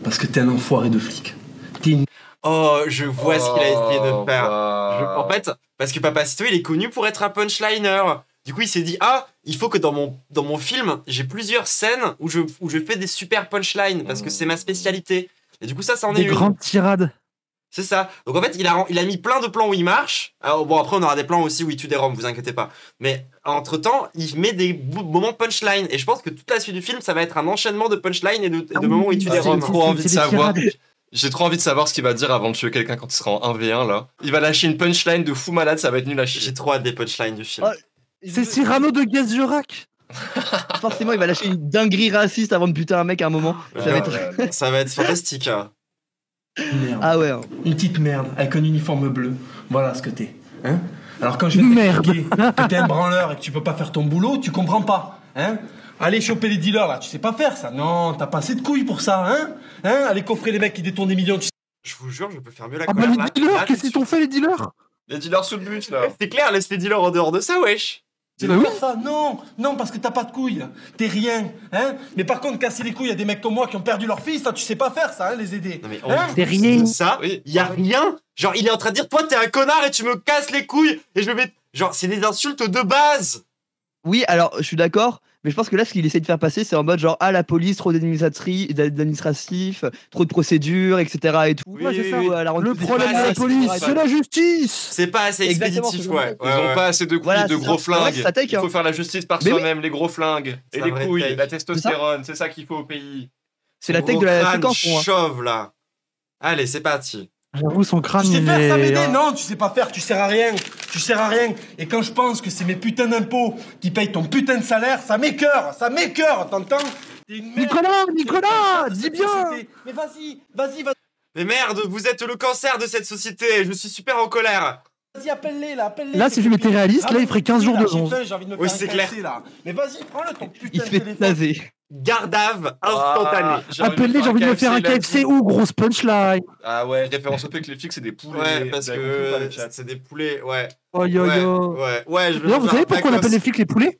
Parce que t'es un enfoiré de flic. T'es une... Oh, je vois ce qu'il a essayé de faire. bah. En fait, parce que Papacito, il est connu pour être un punchliner. Du coup, il s'est dit, ah, il faut que dans mon film, j'ai plusieurs scènes où je fais des super punchlines, parce que c'est ma spécialité. Et du coup, ça en est Des une. grandes tirades. C'est ça. Donc en fait, il a mis plein de plans où il marche. Alors bon, après, on aura des plans aussi où il tue des roms, vous inquiétez pas. Mais entre-temps, il met des moments punchline. Et je pense que toute la suite du film, ça va être un enchaînement de punchline et de moments où il tue des roms. J'ai trop envie de savoir. J'ai trop envie de savoir ce qu'il va dire avant de tuer quelqu'un quand il sera en 1v1 là. Il va lâcher une punchline de fou malade, ça va être nul à chier. J'ai trop hâte des punchlines du film. C'est Cyrano de Gazjorak. Forcément, il va lâcher une dinguerie raciste avant de buter un mec à un moment. Ça va être fantastique. Merde. Ah ouais. Une petite merde avec un uniforme bleu. Voilà ce que t'es. Hein? Alors quand je vais t'expliquer que t'es un branleur et que tu peux pas faire ton boulot, tu comprends pas. Hein? Allez choper les dealers là, tu sais pas faire ça. Non, t'as pas assez de couilles pour ça, hein? Allez coffrer les mecs qui détournent des millions. Je vous jure, je peux faire mieux la Ah bah les dealers, qu'est-ce qu'ils t'ont fait les dealers? Les dealers sous le bus là. C'est clair, laisse les dealers en dehors de ça, wesh. Tu veux faire ça? Non, parce que t'as pas de couilles. T'es rien, hein? Mais par contre, casser les couilles à des mecs comme moi qui ont perdu leur fils, ça, tu sais pas faire ça, hein, les aider. Non mais c'est rien. Ça, y a rien. Genre, il est en train de dire, toi, t'es un connard et tu me casses les couilles. Et je me mets. Genre, c'est des insultes de base. Oui, alors, je suis d'accord. Mais je pense que là, ce qu'il essaie de faire passer, c'est en mode genre, la police, trop d'administratif, trop de procédures, etc. et tout. Oui, c'est ça. Le problème de la police, c'est la justice. C'est pas assez expéditif, ouais. Ils ont pas assez de couilles, de gros flingues. Il faut faire la justice par soi-même, les gros flingues. Et les couilles, la testostérone, c'est ça qu'il faut au pays. C'est la tech de la séquence, chauve, là. Allez, c'est parti. J'avoue, son crâne, tu sais faire ça, m'aider? Non, tu sais pas faire, tu sers à rien. Tu sers à rien. Et quand je pense que c'est mes putains d'impôts qui payent ton putain de salaire, ça m'écoeure, t'entends? Nicolas, dis bien. Mais vas-y. Mais merde, vous êtes le cancer de cette société, je suis super en colère. Vas-y, appelle-les là. Là, si je m'étais réaliste, là, il ferait 15 jours de 11. J'ai envie de me Oui, faire c'est casser, clair. là. Mais vas-y, prends-le ton putain Il de fait téléphone. naser. Gardave instantané. Appelle-les, j'ai envie de me faire un KFC ou grosse punchline. Ah ouais, référence au fait que les flics c'est des poulets. Ouais, parce que c'est des poulets, ouais. Oh yo yo. Ouais, D'ailleurs, vous savez pourquoi on appelle les flics les poulets?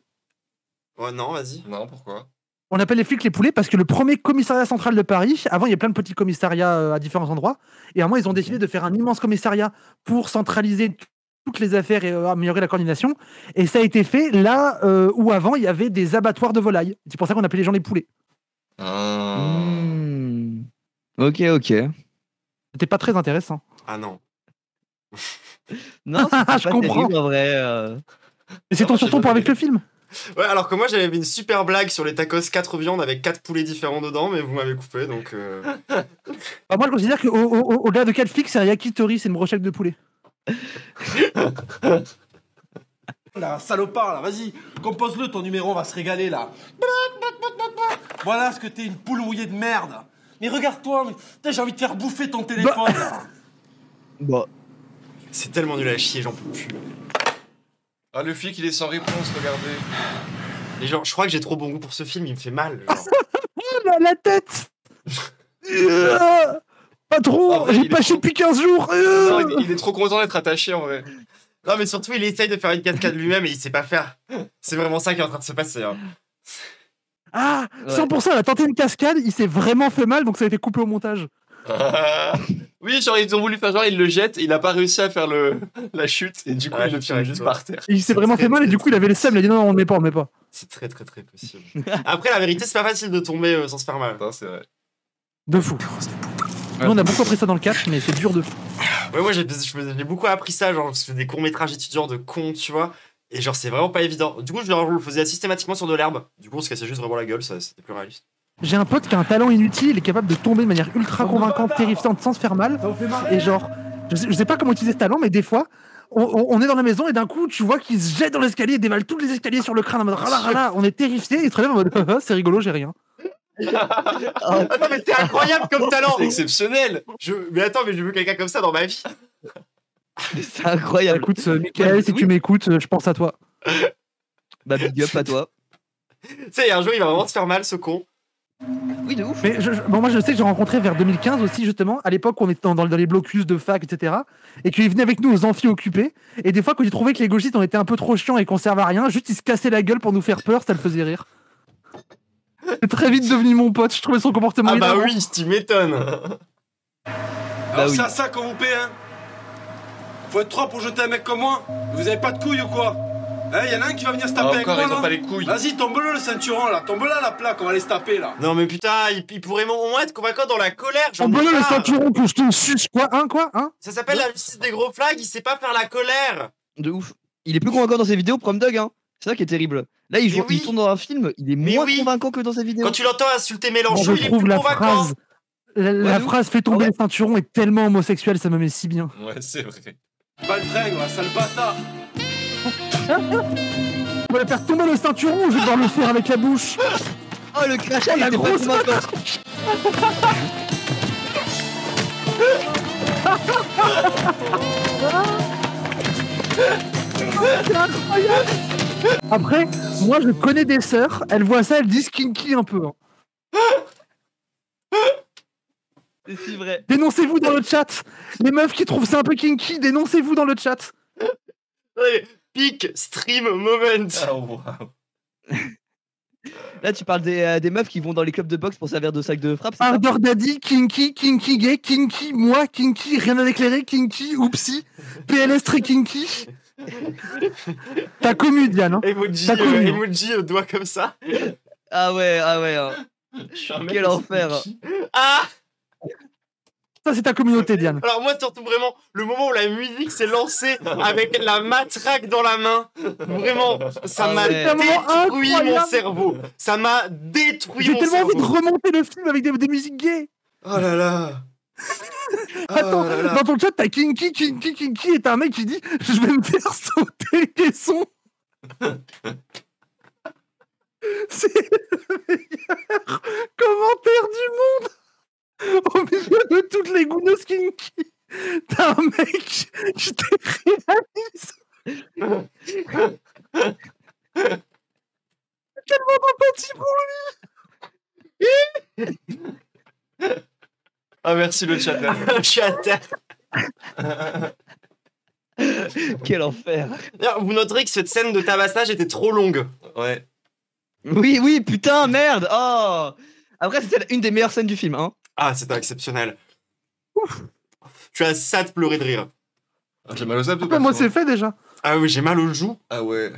Ouais, non, vas-y. Non, pourquoi? On appelle les flics les poulets parce que le premier commissariat central de Paris, avant il y a plein de petits commissariats à différents endroits, et à un moment ils ont décidé de faire un immense commissariat pour centraliser toutes les affaires et améliorer la coordination. Et ça a été fait là où avant il y avait des abattoirs de volailles. C'est pour ça qu'on appelait les gens les poulets. Ok. C'était pas très intéressant. Ah non. Non, c'est pas je comprends. terrible, en vrai. Et c'est ton surton pour avec le film. Ouais, alors que moi j'avais une super blague sur les tacos 4 viandes avec 4 poulets différents dedans, mais vous m'avez coupé donc. Bah, moi je considère qu'au-delà de 4 flics, c'est un yakitori, c'est une brochette de poulet. Là, salopard, là, vas-y, compose-le ton numéro, on va se régaler là. Voilà ce que t'es, une poule mouillée de merde. Mais regarde-toi, j'ai envie de faire bouffer ton téléphone là. Bon. C'est tellement nul à chier, j'en peux plus. Ah, le flic il est sans réponse, regardez. Et genre, je crois que j'ai trop bon goût pour ce film, il me fait mal. La tête. Patron, j'ai pas chié depuis 15 jours. Non, il est trop content d'être attaché en vrai. Non, mais surtout, il essaye de faire une cascade lui-même et il sait pas faire. C'est vraiment ça qui est en train de se passer. Hein. Ah, 100%, il a tenté une cascade, il s'est vraiment fait mal, donc ça a été coupé au montage. Oui, genre ils ont voulu faire genre, il le jette, il a pas réussi à faire la chute, et du coup il le tire juste par terre. Et il s'est vraiment fait mal, et du coup il avait les seum, il a dit non, on le met pas. C'est très possible. Après, la vérité, c'est pas facile de tomber sans se faire mal. Non, c'est vrai. De fou. Nous, on a beaucoup appris ça dans le catch, mais c'est dur de fou. Ouais, moi j'ai beaucoup appris ça, genre je fais des courts-métrages étudiants de cons, tu vois. Et genre, c'est vraiment pas évident. Du coup, je le faisais systématiquement sur de l'herbe. Du coup, on se cassait juste vraiment la gueule, c'était plus réaliste. J'ai un pote qui a un talent inutile, il est capable de tomber de manière ultra convaincante, terrifiante, sans se faire mal. Et genre, je sais pas comment utiliser ce talent, mais des fois, on est dans la maison et d'un coup, tu vois qu'il se jette dans l'escalier et dévale tous les escaliers sur le crâne en mode rala, on est terrifié, il se relève en mode c'est rigolo, j'ai rien. Attends, mais c'est incroyable comme talent! C'est exceptionnel! Mais attends, mais j'ai vu quelqu'un comme ça dans ma vie. C'est incroyable. Écoute, Michael, si tu m'écoutes, je pense à toi. Bah, big up à toi. Tu sais, un jour, il va vraiment se faire mal, ce con. Oui, de ouf. Mais bon, moi, je sais que j'ai rencontré vers 2015 aussi, justement, à l'époque où on était dans les blocus de fac, etc. Et qu'ils venaient avec nous aux amphis occupés. Et des fois, quand ils trouvaient que les gauchistes ont été un peu trop chiants et qu'on servait à rien, juste ils se cassaient la gueule pour nous faire peur, ça le faisait rire. C'est très vite devenu mon pote, je trouvais son comportement Ah bah énorme. oui, tu m'étonnes. Alors c'est à ça qu'on vous paie, hein. Faut être 3 pour jeter un mec comme moi. Vous avez pas de couilles ou quoi? Hein, y'en a un qui va venir se taper avec moi, ils ont là. pas les couilles. Vas-y, tombe-le le ceinturon, là. Tombe-le à la plaque, on va aller se taper, là. Non mais putain, il pourrait au moins être convaincant dans la colère. Oh bah là, le ceinturon que je te suce, quoi? Ça s'appelle la justice des gros flags, il sait pas faire la colère. De ouf. Il est plus convaincant dans ses vidéos, Prom Dog, hein. C'est ça qui est terrible. Là, il tourne dans un film, il est moins convaincant que dans ses vidéos. Quand tu l'entends insulter Mélenchon, Moi, je il est trouve plus la convaincant. phrase, la phrase fait tomber le ceinturon est tellement homosexuelle, ça me met si bien. Ouais, c'est vrai. Baltringue, sale bâtard. On va faire tomber le ceinturon, je vais devoir le faire avec la bouche. Oh, le crachat, la grosse C'est incroyable. Après, moi je connais des sœurs, elles voient ça, elles disent kinky un peu. C'est si vrai. Dénoncez-vous dans le chat. Les meufs qui trouvent ça un peu kinky, dénoncez-vous dans le chat. Peak stream moment. Oh, wow. Là, tu parles des meufs qui vont dans les clubs de boxe pour servir de sac de frappe. Ardor Daddy, kinky, kinky gay, kinky, moi, kinky, rien à déclarer, kinky, oupsie, PLS très kinky. T'as commu, Diane. Hein. Emoji doigt comme ça. Ah ouais. Hein. Quel enfer. Ah. Ça, c'est ta communauté, Diane. Alors moi, surtout vraiment, le moment où la musique s'est lancée avec la matraque dans la main, vraiment, ça m'a détruit mon cerveau. Ça m'a détruit mon cerveau. J'ai tellement envie de remonter le film avec des musiques gays. Oh là là. Attends, dans ton chat, t'as kinky, et t'as un mec qui dit « Je vais me faire sauter les caissons ». C'est le meilleur commentaire du monde. Au milieu de toutes les gounous kinky, t'as un mec qui te réalise. Tellement d'empathie pour lui. Ah merci le chat. Je suis à terre. Quel enfer. Vous noterez que cette scène de tabassage était trop longue. Ouais. Oui, putain, merde. Oh. Après, c'était une des meilleures scènes du film, hein. Ah, c'était exceptionnel. Ouf. Tu as ça de pleurer de rire. Ah, j'ai mal aux abdos. Moi, c'est fait déjà. Ah oui, j'ai mal aux joues. Ah ouais.